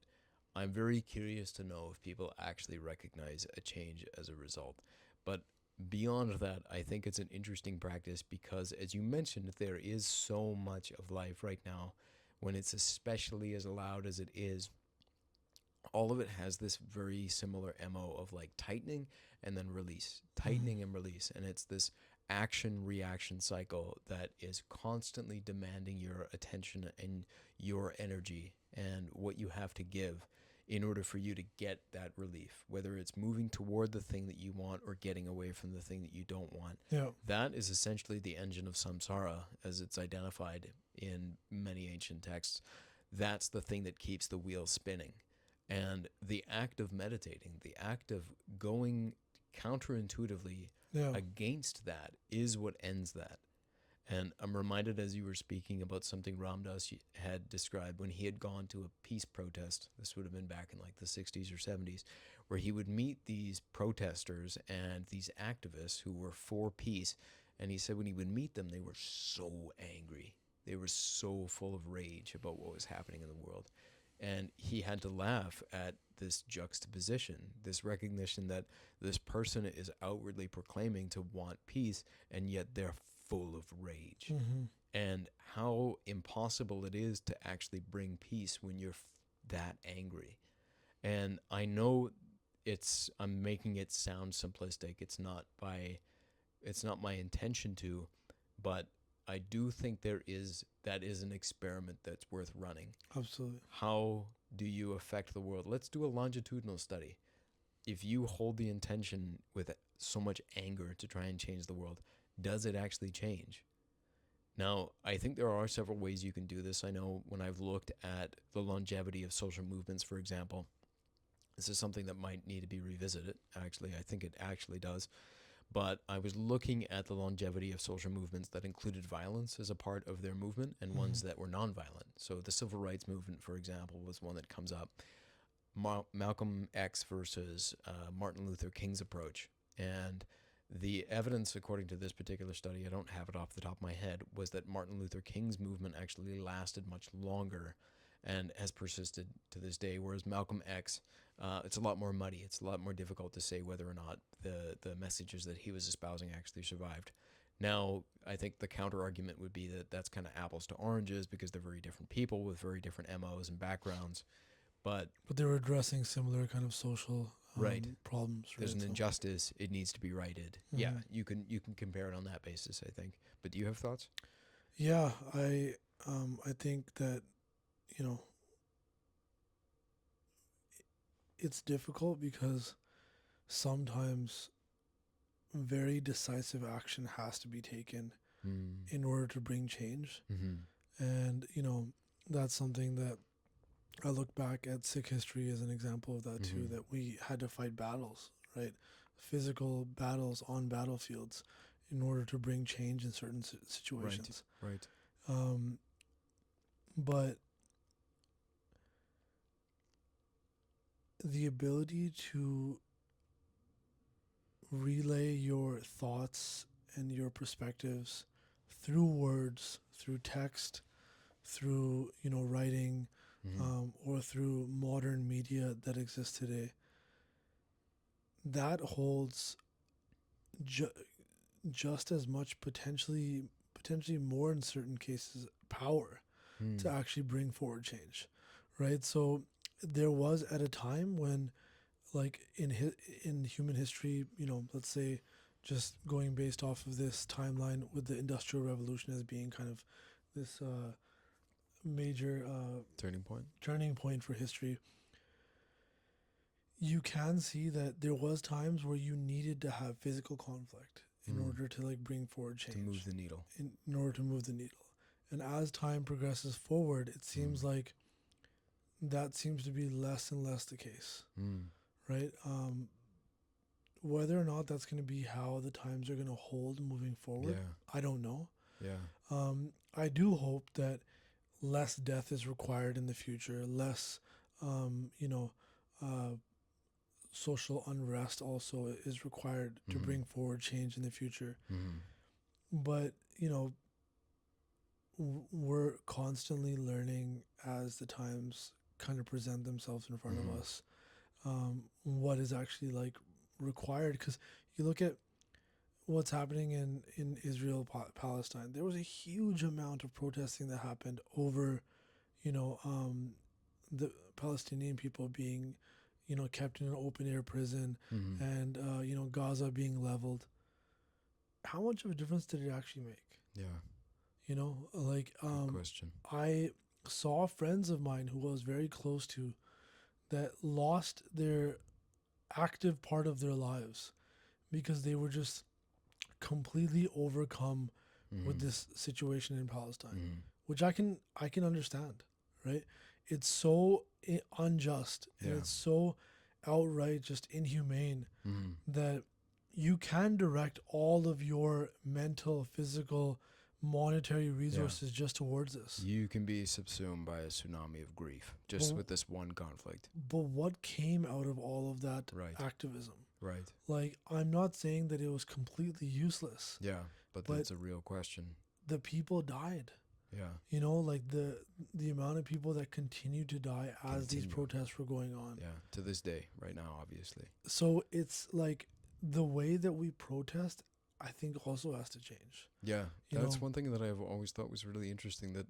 A: I'm very curious to know if people actually recognize a change as a result. But beyond that, I think it's an interesting practice because, as you mentioned, there is so much of life right now when it's especially as loud as it is. All of it has this very similar MO of like tightening and then release,
B: Mm.
A: tightening and release. And it's this action reaction cycle that is constantly demanding your attention and your energy and what you have to give in order for you to get that relief, whether it's moving toward the thing that you want or getting away from the thing that you don't want.
B: Yeah.
A: That is essentially the engine of samsara as it's identified in many ancient texts. That's the thing that keeps the wheel spinning. And the act of meditating, the act of going counterintuitively
B: Yeah.
A: against that is what ends that. And I'm reminded as you were speaking about something Ram Dass had described when he had gone to a peace protest. This would have been back in like the 60s or 70s, where he would meet these protesters and these activists who were for peace. And he said when he would meet them, they were so angry. They were so full of rage about what was happening in the world. And he had to laugh at this juxtaposition, this recognition that this person is outwardly proclaiming to want peace, and yet they're full of rage.
B: Mm-hmm.
A: And how impossible it is to actually bring peace when you're that angry. And I know I'm making it sound simplistic. It's not my intention to, but I do think that is an experiment that's worth running.
B: Absolutely.
A: How do you affect the world? Let's do a longitudinal study. If you hold the intention with so much anger to try and change the world, does it actually change? Now, I think there are several ways you can do this. I know when I've looked at the longevity of social movements, for example, this is something that might need to be revisited. Actually, I think it actually does. But I was looking at the longevity of social movements that included violence as a part of their movement and
B: Mm-hmm.
A: ones that were nonviolent. So the civil rights movement, for example, was one that comes up. Malcolm X versus Martin Luther King's approach. And the evidence, according to this particular study, I don't have it off the top of my head, was that Martin Luther King's movement actually lasted much longer and has persisted to this day, whereas Malcolm X, it's a lot more muddy. It's a lot more difficult to say whether or not the messages that he was espousing actually survived. Now, I think the counter argument would be that that's kind of apples to oranges because they're very different people with very different MOs and backgrounds. But
B: But they were addressing similar kind of social
A: right,
B: problems,
A: there's
B: right?
A: an injustice. It needs to be righted. Yeah,
B: Mhm.
A: you can compare it on that basis, I think. But do you have thoughts?
B: Yeah, I think that, you know, it's difficult because sometimes very decisive action has to be taken
A: Mm.
B: in order to bring change.
A: Mm-hmm.
B: And, that's something that I look back at Sikh history as an example of that too,
A: Mm-hmm.
B: that we had to fight battles, right? Physical battles on battlefields in order to bring change in certain
A: Right.
B: situations.
A: Right.
B: Um, but the ability to relay your thoughts and your perspectives through words, through text, through writing,
A: Mm-hmm.
B: or through modern media that exists today, that holds ju- just as much potentially more in certain cases power to
A: Mm.
B: actually bring forward change, right? So there was at a time when, like in human history, let's say, just going based off of this timeline with the Industrial Revolution as being kind of this major
A: Turning point.
B: turning point for history, you can see that there was times where you needed to have physical conflict in
A: Mm.
B: order to like bring forward
A: To move
B: change,
A: the needle.
B: in order to move the needle. And as time progresses forward, it seems
A: Mm.
B: like that seems to be less and less the case,
A: Mm.
B: right? Whether or not that's going to be how the times are going to hold moving forward,
A: Yeah.
B: I don't know.
A: Yeah.
B: I do hope that less death is required in the future, less, um, you know, uh, social unrest also is required to
A: Mm-hmm.
B: bring forward change in the future.
A: Mm-hmm.
B: but we're constantly learning as the times kind of present themselves in front of
A: Mm-hmm.
B: us, what is actually like required. Because you look at what's happening in Israel, Palestine. There was a huge amount of protesting that happened over, you know, the Palestinian people being, kept in an open air prison,
A: Mm-hmm.
B: and Gaza being leveled. How much of a difference did it actually make?
A: Yeah.
B: Like
A: Good question.
B: I saw friends of mine who I was very close to that lost their active part of their lives because they were just completely overcome with
A: Mm-hmm.
B: this situation in Palestine,
A: Mm-hmm.
B: which I can understand, right? It's so unjust and
A: Yeah.
B: it's so outright just inhumane
A: Mm-hmm.
B: that you can direct all of your mental, physical, monetary
A: Yeah.
B: resources just towards this.
A: You can be subsumed by a tsunami of grief just
B: But
A: with this one conflict.
B: but what came out of all of that
A: Right.
B: activism?
A: Right.
B: Like, I'm not saying that it was completely useless,
A: Yeah. But
B: but
A: that's a real question.
B: the people died.
A: Yeah.
B: Like the amount of people that continued to die as these
A: Continue.
B: protests were going on.
A: Yeah. To this day, right now, obviously.
B: So it's like the way that we protest, I think, also has to change.
A: Yeah.
B: You
A: That's
B: know,
A: one thing that I've always thought was really interesting, that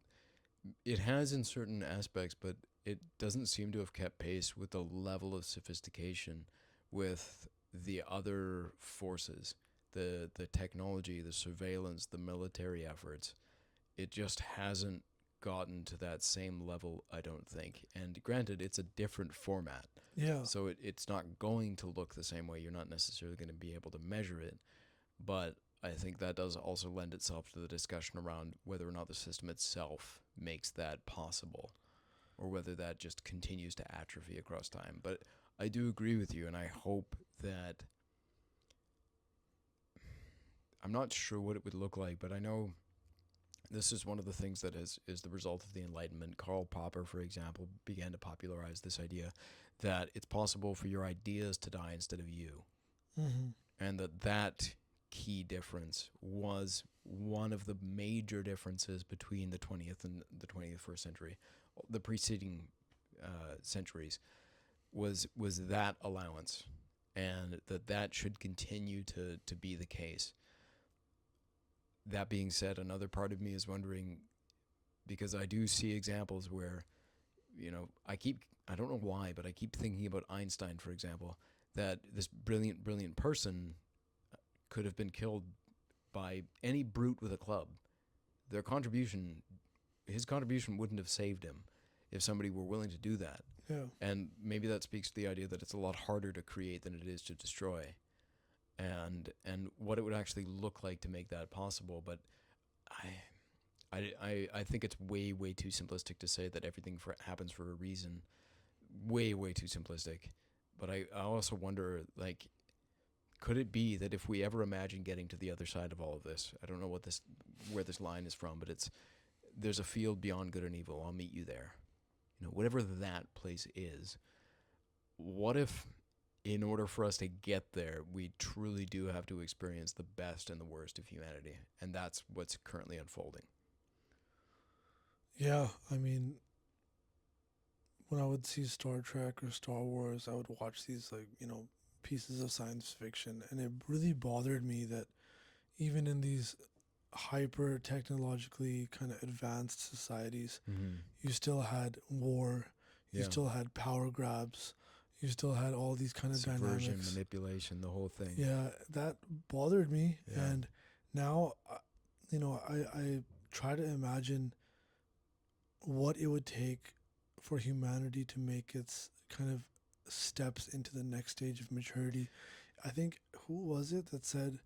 A: it has in certain aspects, but it doesn't seem to have kept pace with the level of sophistication with the other forces, the technology, the surveillance, the military efforts. It just hasn't gotten to that same level, I don't think. And granted, it's a different format,
B: yeah,
A: so it's not going to look the same way. You're not necessarily going to be able to measure it, but I think that does also lend itself to the discussion around whether or not the system itself makes that possible, or whether that just continues to atrophy across time. But I do agree with you, and I hope that, I'm not sure what it would look like, but I know this is one of the things that is the result of the Enlightenment. Karl Popper, for example, began to popularize this idea that it's possible for your ideas to die instead of you,
B: hmm
A: and that key difference was one of the major differences between the 20th and the 21st century. The preceding centuries was that allowance, and that should continue to be the case. That being said, another part of me is wondering, because I do see examples where, I don't know why, but I keep thinking about Einstein, for example, that this brilliant person could have been killed by any brute with a club. Their contribution, his contribution wouldn't have saved him if somebody were willing to do that.
B: yeah,
A: And maybe that speaks to the idea that it's a lot harder to create than it is to destroy, and what it would actually look like to make that possible. But I think it's way too simplistic to say that everything happens for a reason. Way too simplistic. But I also wonder, like, could it be that if we ever imagine getting to the other side of all of this, I don't know where this line is from, but there's a field beyond good and evil. I'll meet you there. Whatever that place is. What if, in order for us to get there, we truly do have to experience the best and the worst of humanity, and that's what's currently unfolding?
B: yeah. I mean, when I would see Star Trek or Star Wars, I would watch these like pieces of science fiction, and it really bothered me that even in these hyper technologically kind of advanced societies,
A: Mm-hmm.
B: you still had war, you
A: Yeah.
B: still had power grabs, you still had all these kind of
A: Subversion,
B: dynamics.
A: manipulation, the whole thing.
B: Yeah, that bothered me.
A: Yeah.
B: And now, I try to imagine what it would take for humanity to make its kind of steps into the next stage of maturity. I think, who was it that said,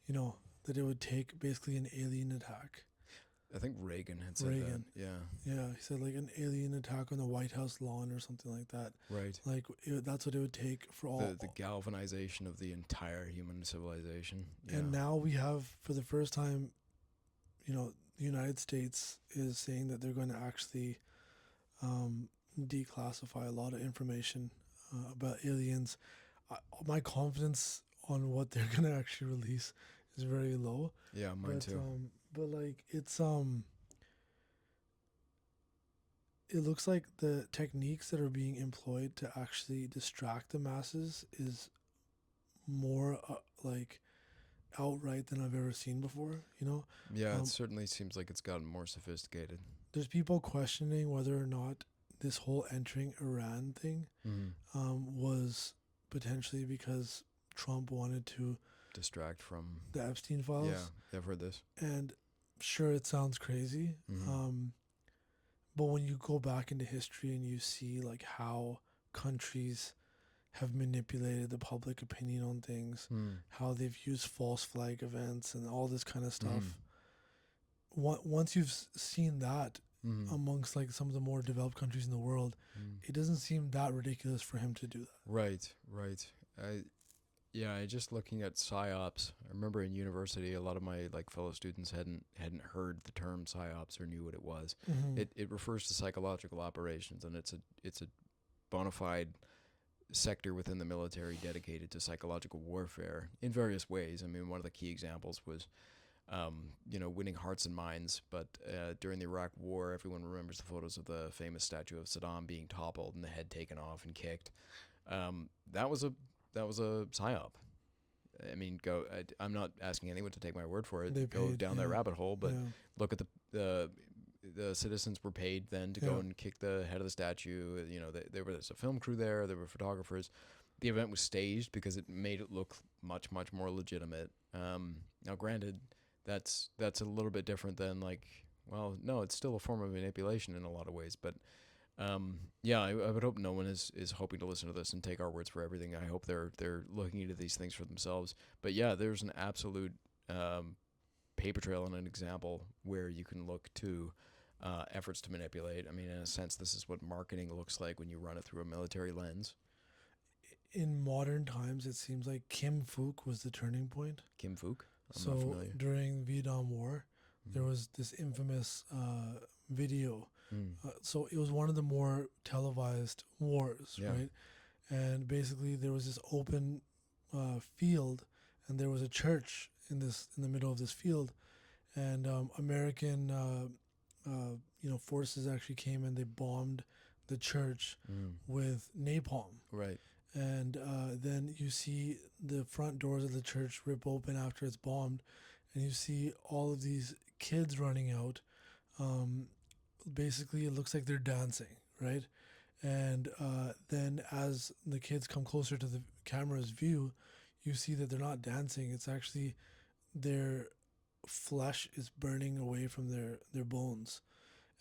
B: that it would take basically an alien attack?
A: I think Reagan had said that.
B: Reagan.
A: Yeah.
B: Yeah, he said like an alien attack on the White House lawn or something like that.
A: Right.
B: Like that's what it would take for all.
A: The galvanization of the entire human civilization. Yeah.
B: And now we have, for the first time, the United States is saying that they're going to actually declassify a lot of information about aliens. My confidence on what they're going to actually release is very low.
A: Yeah, mine too.
B: But like it looks like the techniques that are being employed to actually distract the masses is more like outright than I've ever seen before.
A: Yeah, it
B: Um,
A: certainly seems like it's gotten more sophisticated.
B: there's people questioning whether or not this whole entering Iran thing
A: Mm-hmm.
B: was potentially because Trump wanted to
A: Distract from.
B: the Epstein
A: Yeah,
B: files.
A: I've heard this.
B: And sure, it sounds crazy,
A: Mm-hmm.
B: but when you go back into history and you see like how countries have manipulated the public opinion on things,
A: Mm.
B: how they've used false flag events and all this kind of
A: Mm-hmm.
B: stuff. Once you've seen that
A: Mm-hmm.
B: amongst like some of the more developed countries in the world,
A: Mm.
B: it doesn't seem that ridiculous for him to do that.
A: Right, right. I Yeah, I just looking at psyops. I remember in university, a lot of my like fellow students hadn't heard the term psyops or knew what it was.
B: Mm-hmm.
A: It refers to psychological operations, and it's a bona fide sector within the military dedicated to psychological warfare in various ways. I mean, one of the key examples was, winning hearts and minds. But during the Iraq War, everyone remembers the photos of the famous statue of Saddam being toppled and the head taken off and kicked. That was a psyop. I mean, I'm not asking anyone to take my word for it.
B: They
A: Go
B: paid,
A: down that
B: yeah,
A: rabbit hole, but
B: yeah,
A: look at the citizens were paid then to
B: yeah.
A: go and kick the head of the statue. There was a film crew there. There were photographers. The event was staged because it made it look much more legitimate. Now, granted, that's a little bit different than well, no, it's still a form of manipulation in a lot of ways, but yeah, I would hope no one is hoping to listen to this and take our words for everything. I hope they're looking into these things for themselves. But yeah, there's an absolute paper trail and an example where you can look to efforts to manipulate. I mean, in a sense, this is what marketing looks like when you run it through a military lens.
B: In modern times, it seems like Kim Fook was the turning point.
A: Kim Fook, I'm not
B: So
A: familiar.
B: during Vietnam War, there
A: Mm.
B: was this infamous video.
A: Mm.
B: So it was one of the more televised wars,
A: Yeah.
B: right? And basically, there was this open field, and there was a church in the middle of this field, and American forces actually came and they bombed the church
A: Mm.
B: with napalm.
A: Right.
B: And then you see the front doors of the church rip open after it's bombed, and you see all of these kids running out. Basically, it looks like they're dancing, right? And then as the kids come closer to the camera's view, you see that they're not dancing. It's actually their flesh is burning away from their bones.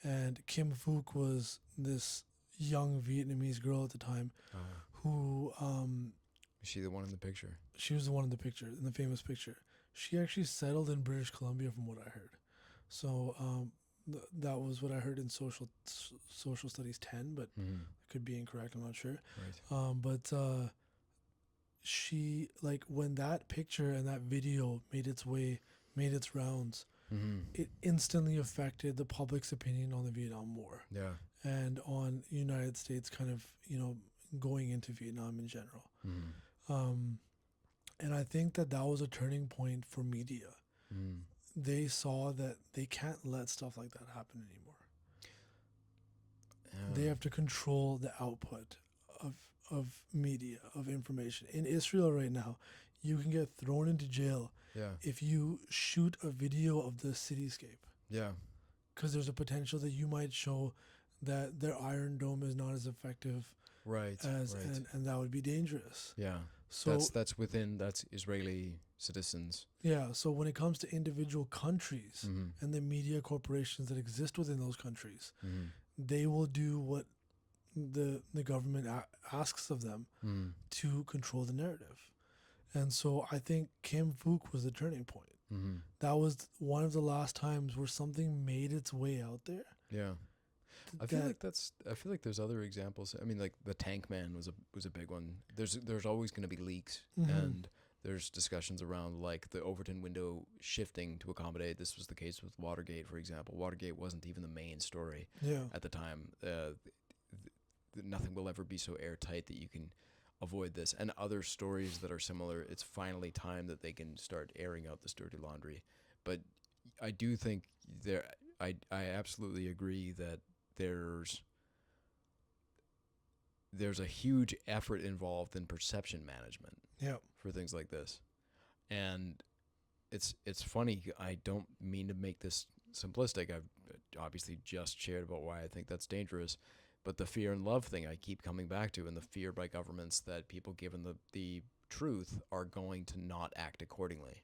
B: And Kim Fook was this young Vietnamese girl at the time who
A: Is she the one in the picture?
B: she was the one in the picture, in the famous picture. She actually settled in British Columbia, from what I heard. So that was what I heard in social studies 10, but
A: Mm.
B: I could be incorrect. I'm not sure.
A: Right.
B: But she, like, when that picture and that video made its rounds,
A: Mm-hmm.
B: it instantly affected the public's opinion on the Vietnam War
A: Yeah.
B: and on United States kind of going into Vietnam in general.
A: Mm-hmm.
B: And I think that was a turning point for media.
A: Mm.
B: They saw that they can't let stuff like that happen anymore. They have to control the output of media, of information. In Israel right now, you can get thrown into jail
A: Yeah.
B: if you shoot a video of the cityscape,
A: Yeah.
B: because there's a potential that you might show that their Iron Dome is not as effective
A: Right.
B: as
A: Right.
B: and that would be dangerous.
A: Yeah.
B: So
A: That's Israeli citizens.
B: yeah, so when it comes to individual countries
A: Mm-hmm.
B: and the media corporations that exist within those countries,
A: Mm-hmm.
B: they will do what the government asks of them
A: Mm.
B: to control the narrative. And so I think Kim Fook was the turning point.
A: Mm-hmm.
B: That was one of the last times where something made its way out there.
A: Yeah. I feel like there's other examples. I mean, like the Tank Man was a big one. There's always going to be leaks,
B: Mhm.
A: and there's discussions around like the Overton window shifting to accommodate. This was the case with Watergate, for example. Watergate wasn't even the main story
B: Yeah.
A: at the time. Nothing will ever be so airtight that you can avoid this. And other stories that are similar, it's finally time that they can start airing out this dirty laundry. But I do think there, I absolutely agree that there's there's a huge effort involved in perception management
B: Yeah.
A: for things like this. And it's funny. I don't mean to make this simplistic. I've obviously just shared about why I think that's dangerous, but the fear and love thing I keep coming back to, and the fear by governments that people given the truth are going to not act accordingly.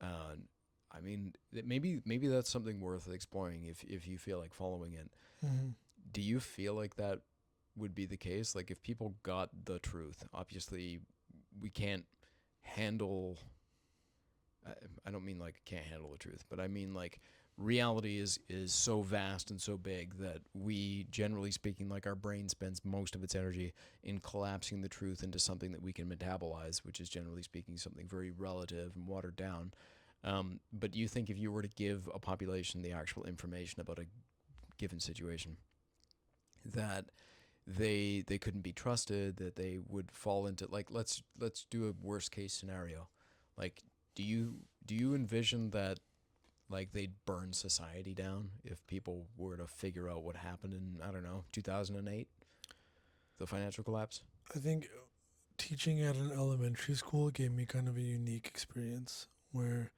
A: I mean, maybe that's something worth exploring if you feel like following it.
B: Mm-hmm.
A: Do you feel like that would be the case? Like if people got the truth, obviously we can't handle. I don't mean like can't handle the truth, but I mean like reality is so vast and so big that we, generally speaking, like our brain spends most of its energy in collapsing the truth into something that we can metabolize, which is generally speaking something very relative and watered down. But do you think if you were to give a population the actual information about a given situation, that they couldn't be trusted, that they would fall into, like, let's do a worst case scenario, like do you envision that like they'd burn society down if people were to figure out what happened in, I don't know, 2008, the financial collapse?
B: I think teaching at an elementary school gave me kind of a unique experience where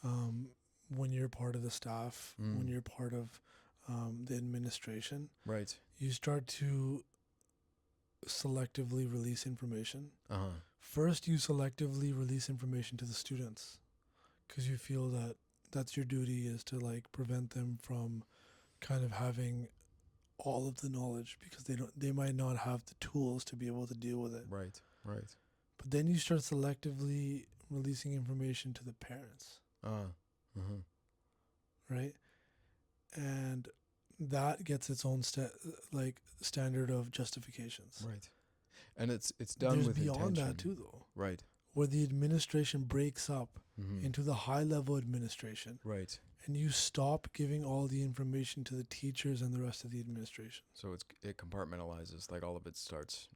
B: um, when you're part of the staff, when you're part of the administration,
A: Right.
B: you start to selectively release information.
A: Uh-huh.
B: First, you selectively release information to the students because you feel that that's your duty, is to like prevent them from kind of having all of the knowledge, because they might not have the tools to be able to deal with it.
A: Right. Right.
B: But then you start selectively releasing information to the parents,
A: Uh-huh.
B: right? And that gets its own standard of justifications.
A: Right. And it's done
B: There's
A: with
B: beyond
A: intention.
B: that too, though,
A: Right.
B: where the administration breaks up
A: Mm-hmm.
B: into the high level administration,
A: Right.
B: and you stop giving all the information to the teachers and the rest of the administration.
A: So it compartmentalizes, like all of it starts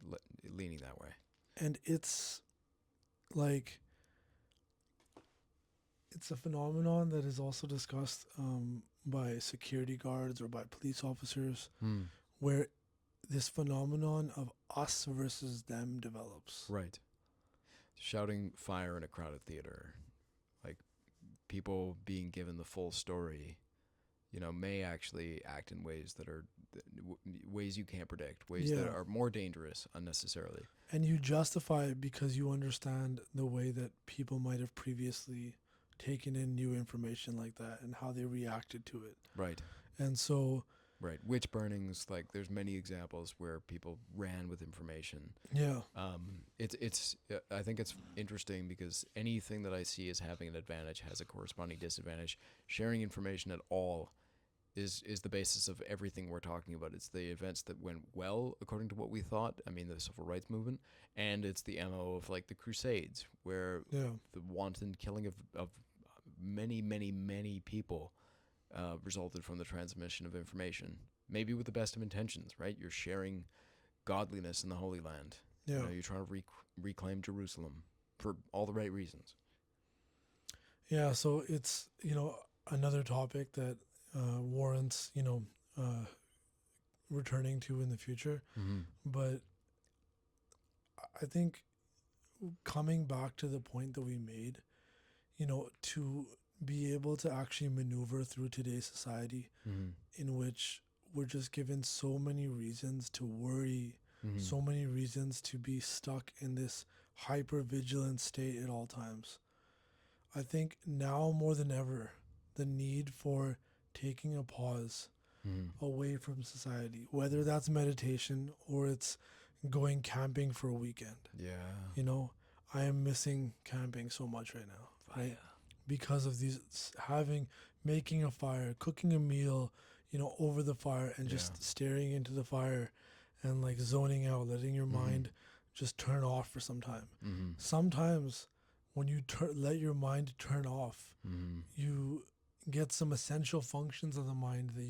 A: leaning that way.
B: And it's like, it's a phenomenon that is also discussed by security guards or by police officers, where this phenomenon of us versus them develops.
A: Right. Shouting fire in a crowded theater, like people being given the full story, may actually act in ways that are ways you can't predict, ways that are more dangerous unnecessarily.
B: And you justify it because you understand the way that people might have previously taken in new information like that and how they reacted to it.
A: Right.
B: And so,
A: right, witch burnings, like there's many examples where people ran with information.
B: yeah.
A: It's I think it's interesting because anything that I see as having an advantage has a corresponding disadvantage. Sharing information at all is the basis of everything we're talking about. It's the events that went well according to what we thought. I mean, the civil rights movement, and it's the MO of like the Crusades, where the wanton killing of many, many, many people resulted from the transmission of information, maybe with the best of intentions, right? You're sharing godliness in the Holy Land.
B: Yeah.
A: You're trying to reclaim Jerusalem for all the right reasons.
B: Yeah, so it's, another topic that warrants, returning to in the future.
A: Mm-hmm.
B: But I think coming back to the point that we made, to be able to actually maneuver through today's society, in which we're just given so many reasons to worry, so many reasons to be stuck in this hyper vigilant state at all times. I think now more than ever, the need for taking a pause away from society, whether that's meditation or it's going camping for a weekend.
A: Yeah.
B: I am missing camping so much right now, right? Because of making a fire, cooking a meal, over the fire, and just staring into the fire and like zoning out, letting your mind just turn off for some time. Sometimes when you let your mind turn off, you get some essential functions of the mind that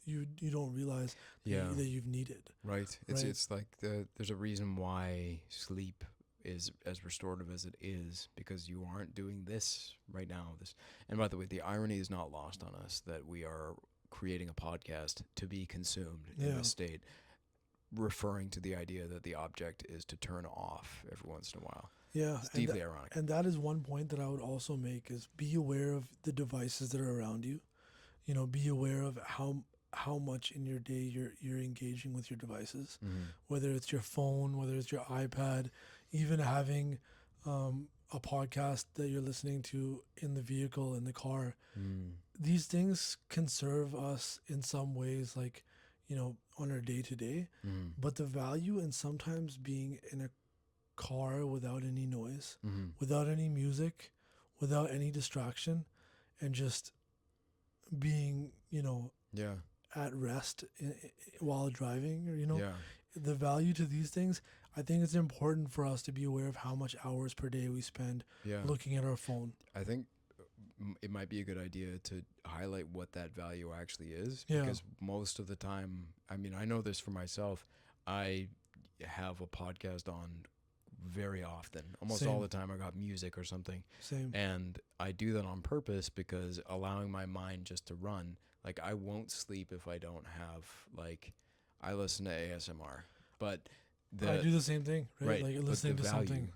B: you don't realize
A: Yeah.
B: that you've needed,
A: Right.
B: right?
A: It's like there's a reason why sleep is as restorative as it is, because you aren't doing this right now. This, and by the way, the irony is not lost on us that we are creating a podcast to be consumed in
B: Yeah,
A: this state, referring to the idea that the object is to turn off every once in a while.
B: yeah,
A: It's deeply ironic.
B: and that is one point that I would also make is be aware of the devices that are around you. You know, be aware of how much in your day you're engaging with your devices,
A: Mm-hmm.
B: whether it's your phone, whether it's your iPad, even having a podcast that you're listening to in the vehicle, in the car.
A: Mm.
B: These things can serve us in some ways, like, you know, on our day to day,
A: Mm.
B: but the value in sometimes being in a car without any noise,
A: Mm-hmm.
B: without any music, without any distraction, and just being, you know,
A: Yeah.
B: at rest while driving, or, you know,
A: Yeah.
B: the value to these things. I think it's important for us to be aware of how much hours per day we spend
A: Yeah.
B: looking at our phone.
A: I think it might be a good idea to highlight what that value actually is,
B: Yeah.
A: because most of the time, I mean, I know this for myself. I have a podcast on very often. Almost all
B: Same.
A: the time I got music or something.
B: Same.
A: And I do that on purpose, because allowing my mind just to run, like I won't sleep if I don't have, like, I listen to ASMR, but
B: I do the same thing, right?
A: right,
B: Like
A: but
B: listening
A: the
B: to
A: value,
B: something.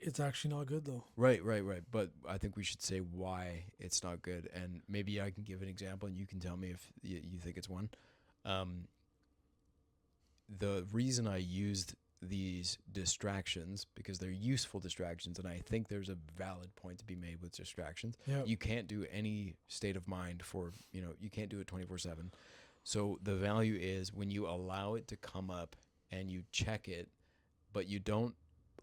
B: It's actually not good though.
A: right. But I think we should say why it's not good, and maybe I can give an example, and you can tell me if you think it's one. Um, the reason I used these distractions, because they're useful distractions, and I think there's a valid point to be made with distractions.
B: Yeah.
A: You can't do any state of mind for, you can't do it 24/7. So the value is when you allow it to come up and you check it, but you don't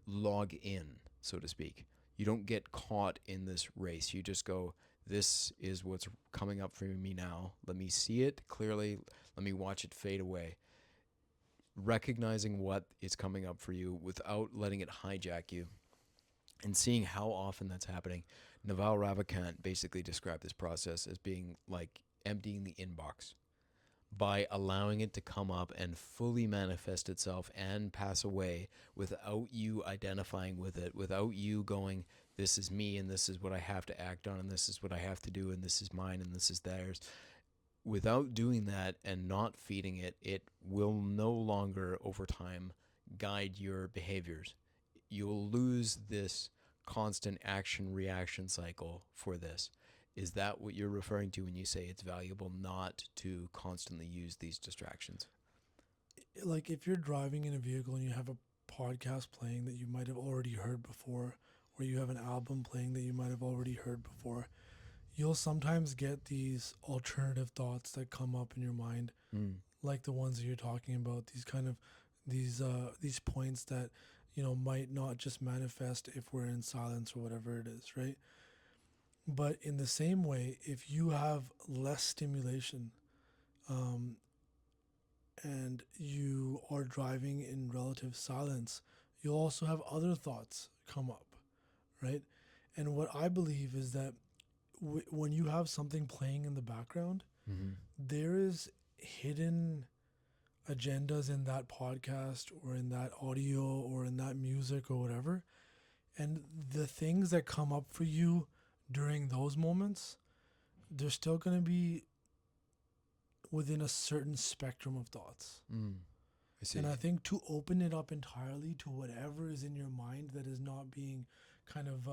A: log in, so to speak. You don't get caught in this race. You just go, this is what's coming up for me now. Let me see it clearly. Let me watch it fade away. Recognizing what is coming up for you without letting it hijack you, and seeing how often that's happening. Naval Ravikant basically described this process as being like emptying the inbox, by allowing it to come up and fully manifest itself and pass away without you identifying with it, without you going, this is me and this is what I have to act on and this is what I have to do and this is mine and this is theirs. Without doing that and not feeding it, it will no longer over time guide your behaviors. You'll lose this constant action reaction cycle for this. Is that what you're referring to when you say it's valuable not to constantly use these distractions?
B: Like if you're driving in a vehicle and you have a podcast playing that you might have already heard before, or you have an album playing that you might have already heard before, you'll sometimes get these alternative thoughts that come up in your mind, like the ones that you're talking about. These kind of these points that, you know, might not just manifest if we're in silence or whatever it is, right? But in the same way, if you have less stimulation, um, and you are driving in relative silence, you'll also have other thoughts come up, right? And what I believe is that when you have something playing in the background,
A: Mm-hmm.
B: there is hidden agendas in that podcast or in that audio or in that music or whatever. And the things that come up for you during those moments, they're still going to be within a certain spectrum of thoughts.
A: I see.
B: And I think to open it up entirely to whatever is in your mind that is not being kind of,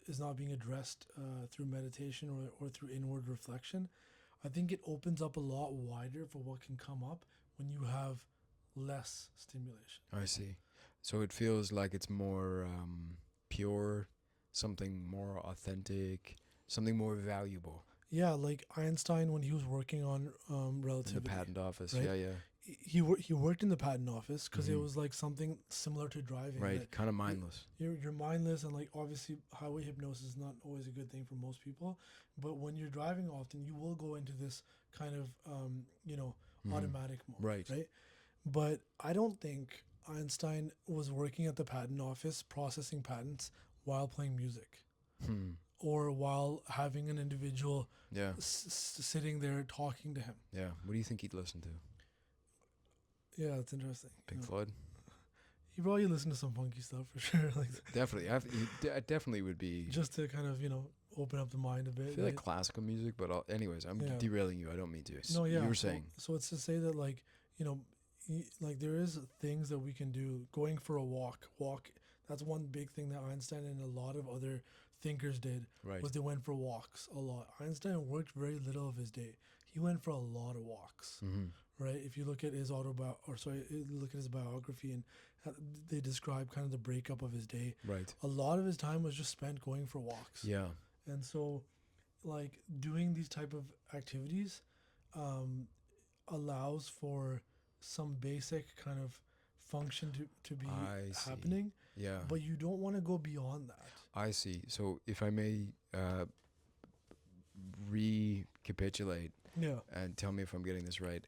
B: is not being addressed through meditation or through inward reflection, I think it opens up a lot wider for what can come up when you have less stimulation.
A: I see. So it feels like it's more pure, something more authentic, something more valuable.
B: Yeah, like Einstein when he was working on
A: In the
B: relativity,
A: patent office.
B: right?
A: Yeah.
B: He worked in the patent office because it
A: Mhm.
B: was like something similar to driving.
A: Right.
B: That
A: Kind of mindless.
B: you're mindless, and like obviously highway hypnosis is not always a good thing for most people, but when you're driving often, you will go into this kind of
A: Mhm.
B: automatic mode,
A: Right.
B: right? But I don't think Einstein was working at the patent office processing patents while playing music.
A: Hmm.
B: or while having an individual
A: Yeah.
B: sitting there talking to him.
A: Yeah. What do you think he'd listen to?
B: Yeah, it's interesting.
A: Pink Floyd?
B: He probably listened to some funky stuff for sure, like
A: Definitely. I definitely would be.
B: just to kind of open up the mind a
A: I
B: bit.
A: feel like
B: Right?
A: classical music, but anyways, I'm
B: Yeah.
A: derailing you. I don't mean to.
B: No, yeah.
A: You were
B: so,
A: saying.
B: so it's to say that like like there is things that we can do. Going for a walk. That's one big thing that Einstein and a lot of other thinkers did.
A: Right.
B: Was they went for walks a lot. Einstein worked very little of his day. He went for a lot of walks.
A: Mm-hmm.
B: Right? If you look at his look at his biography, and they describe kind of the breakup of his day.
A: Right.
B: A lot of his time was just spent going for walks.
A: Yeah.
B: And so, like doing these type of activities, allows for some basic kind of function to be
A: I see.
B: happening.
A: Yeah.
B: But you don't want to go beyond that.
A: I see. So if I may recapitulate
B: Yeah.
A: and tell me if I'm getting this right.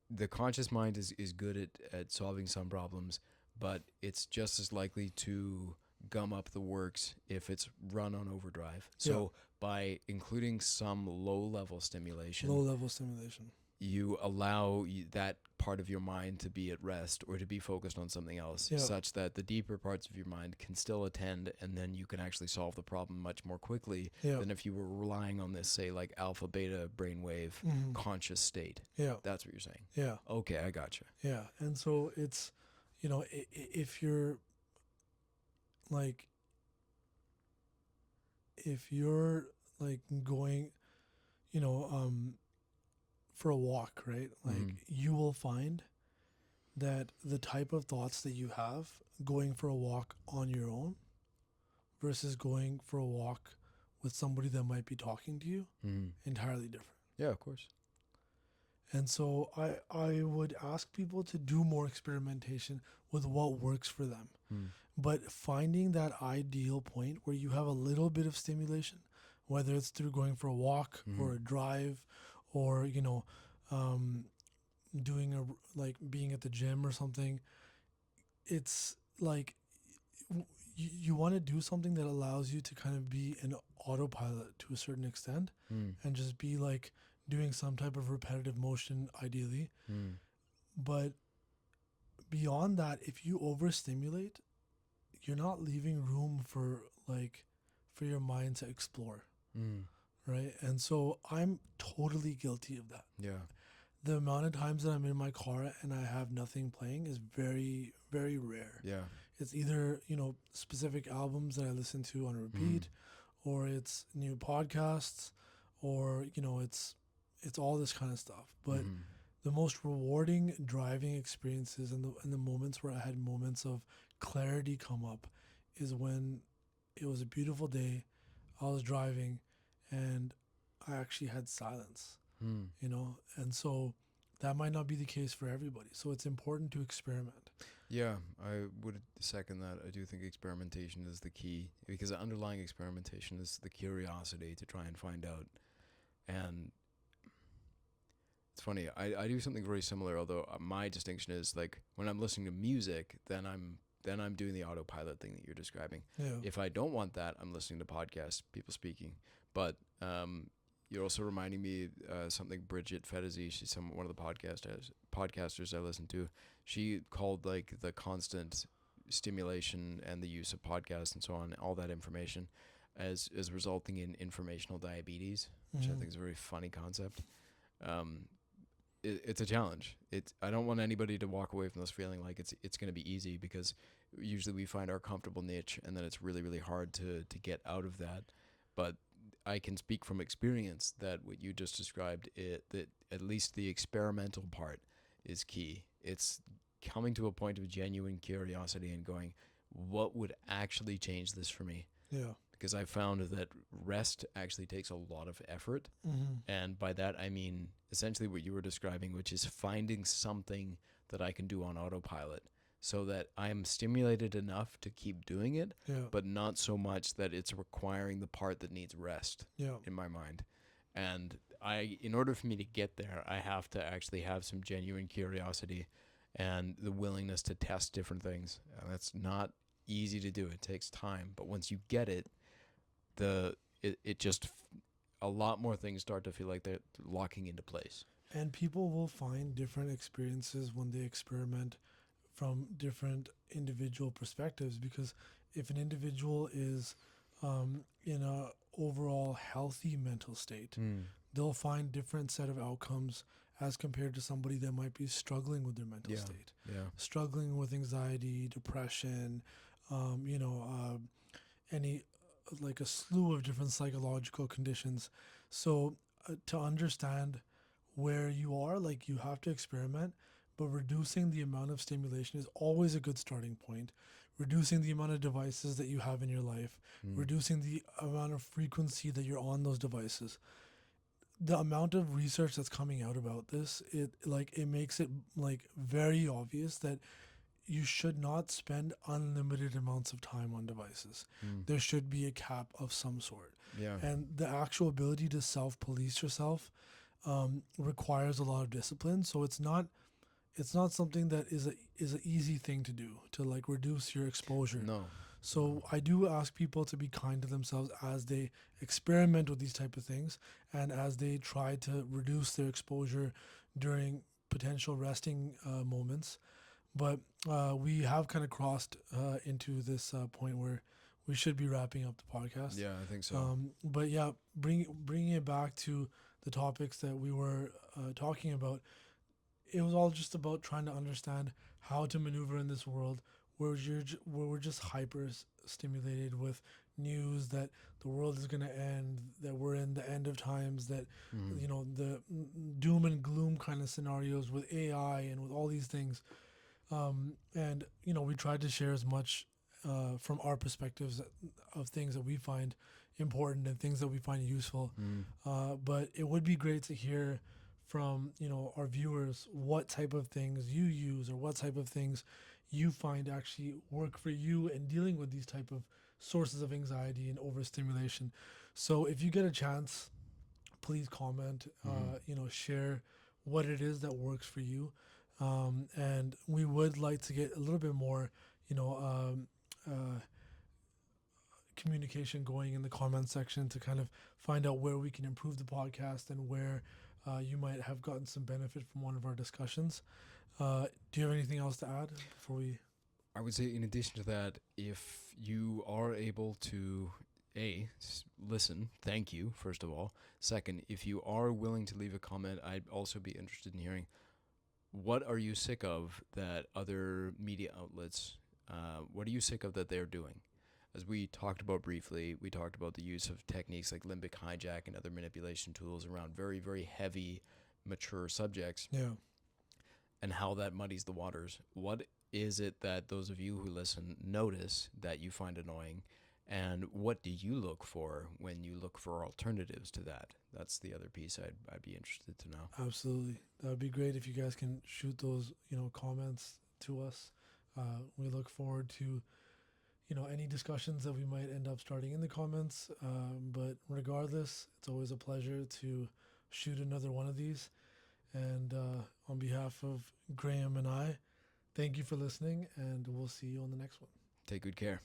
A: The conscious mind is good at solving some problems, but it's just as likely to gum up the works if it's run on overdrive. So by including some low-level stimulation, you allow that part of your mind to be at rest or to be focused on something else, such that the deeper parts of your mind can still attend, and then you can actually solve the problem much more quickly than if you were relying on this, say, like alpha beta brainwave conscious state.
B: Yeah.
A: That's what you're saying.
B: Yeah.
A: Okay, I gotcha.
B: Yeah. And so it's, if you're like, going, for a walk, right? Like you will find that the type of thoughts that you have going for a walk on your own versus going for a walk with somebody that might be talking to you, entirely different.
A: Yeah, of course.
B: And so I would ask people to do more experimentation with what works for them. But finding that ideal point where you have a little bit of stimulation, whether it's through going for a walk or a drive or, doing being at the gym or something, it's like you want to do something that allows you to kind of be an autopilot to a certain extent and just be like doing some type of repetitive motion ideally. But beyond that, if you overstimulate, you're not leaving room for your mind to explore. Right? And so I'm totally guilty of that.
A: Yeah.
B: The amount of times that I'm in my car and I have nothing playing is very, very rare.
A: Yeah.
B: It's either, specific albums that I listen to on repeat, or it's new podcasts, or, it's all this kind of stuff. But the most rewarding driving experiences and the moments where I had moments of clarity come up is when it was a beautiful day, I was driving, and I actually had silence. And so that might not be the case for everybody. So it's important to experiment.
A: Yeah, I would second that. I do think experimentation is the key, because the underlying experimentation is the curiosity to try and find out. And it's funny, I do something very similar, although my distinction is like when I'm listening to music, then I'm doing the autopilot thing that you're describing.
B: Yeah.
A: If I don't want that, I'm listening to podcasts, people speaking. But you're also reminding me something Bridget Fedezi, she's one of the podcasters I listen to. She called like the constant stimulation and the use of podcasts and so on, all that information, as resulting in informational diabetes, which I think is a very funny concept. It's a challenge. I don't want anybody to walk away from this feeling like it's going to be easy, because usually we find our comfortable niche and then it's really, really hard to get out of that. But I can speak from experience that what you just described, that at least the experimental part is key. It's coming to a point of genuine curiosity and going, what would actually change this for me?
B: Yeah.
A: Because I found that rest actually takes a lot of effort. And by that, I mean essentially what you were describing, which is finding something that I can do on autopilot so that I'm stimulated enough to keep doing it, but not so much that it's requiring the part that needs rest in my mind. And in order for me to get there, I have to actually have some genuine curiosity and the willingness to test different things. That's not easy to do. It takes time. But once you get it, it just a lot more things start to feel like they're locking into place.
B: And people will find different experiences when they experiment from different individual perspectives, because if an individual is in a overall healthy mental state,
A: Mm.
B: they'll find different set of outcomes as compared to somebody that might be struggling with their mental
A: Yeah.
B: state,
A: Yeah.
B: struggling with anxiety, depression, any like a slew of different psychological conditions. So to understand where you are, like you have to experiment, but reducing the amount of stimulation is always a good starting point. Reducing the amount of devices that you have in your life,
A: Mm.
B: reducing the amount of frequency that you're on those devices. The amount of research that's coming out about this, it makes it like very obvious that you should not spend unlimited amounts of time on devices.
A: Mm.
B: There should be a cap of some sort.
A: Yeah.
B: And the actual ability to self police yourself requires a lot of discipline. So it's not something that is an easy thing to do, to like reduce your exposure.
A: No.
B: So I do ask people to be kind to themselves as they experiment with these type of things, and as they try to reduce their exposure during potential resting moments. But we have kind of crossed into this point where we should be wrapping up the podcast.
A: Yeah, I think so.
B: But yeah, bringing it back to the topics that we were talking about, it was all just about trying to understand how to maneuver in this world where we're just hyper stimulated with news that the world is going to end, that we're in the end of times, that
A: Mm.
B: the doom and gloom kind of scenarios with AI and with all these things. And we tried to share as much from our perspectives of things that we find important and things that we find useful.
A: Mm.
B: But it would be great to hear from our viewers what type of things you use, or what type of things you find actually work for you in dealing with these type of sources of anxiety and overstimulation. So if you get a chance, please comment, share what it is that works for you. And we would like to get a little bit more, communication going in the comment section to kind of find out where we can improve the podcast, and where you might have gotten some benefit from one of our discussions. Do you have anything else to add before we?
A: I would say, in addition to that, if you are able to listen, thank you, first of all. Second, if you are willing to leave a comment, I'd also be interested in hearing, what are you sick of that other media outlets, what are you sick of that they're doing? As we talked about briefly, we talked about the use of techniques like limbic hijack and other manipulation tools around very, very heavy, mature subjects,
B: Yeah.
A: and how that muddies the waters. What is it that those of you who listen notice that you find annoying? And what do you look for when you look for alternatives to that? That's the other piece I'd be interested to know.
B: Absolutely. That would be great if you guys can shoot those, comments to us. We look forward to, any discussions that we might end up starting in the comments. But regardless, it's always a pleasure to shoot another one of these. And on behalf of Graham and I, thank you for listening, and we'll see you on the next one.
A: Take good care.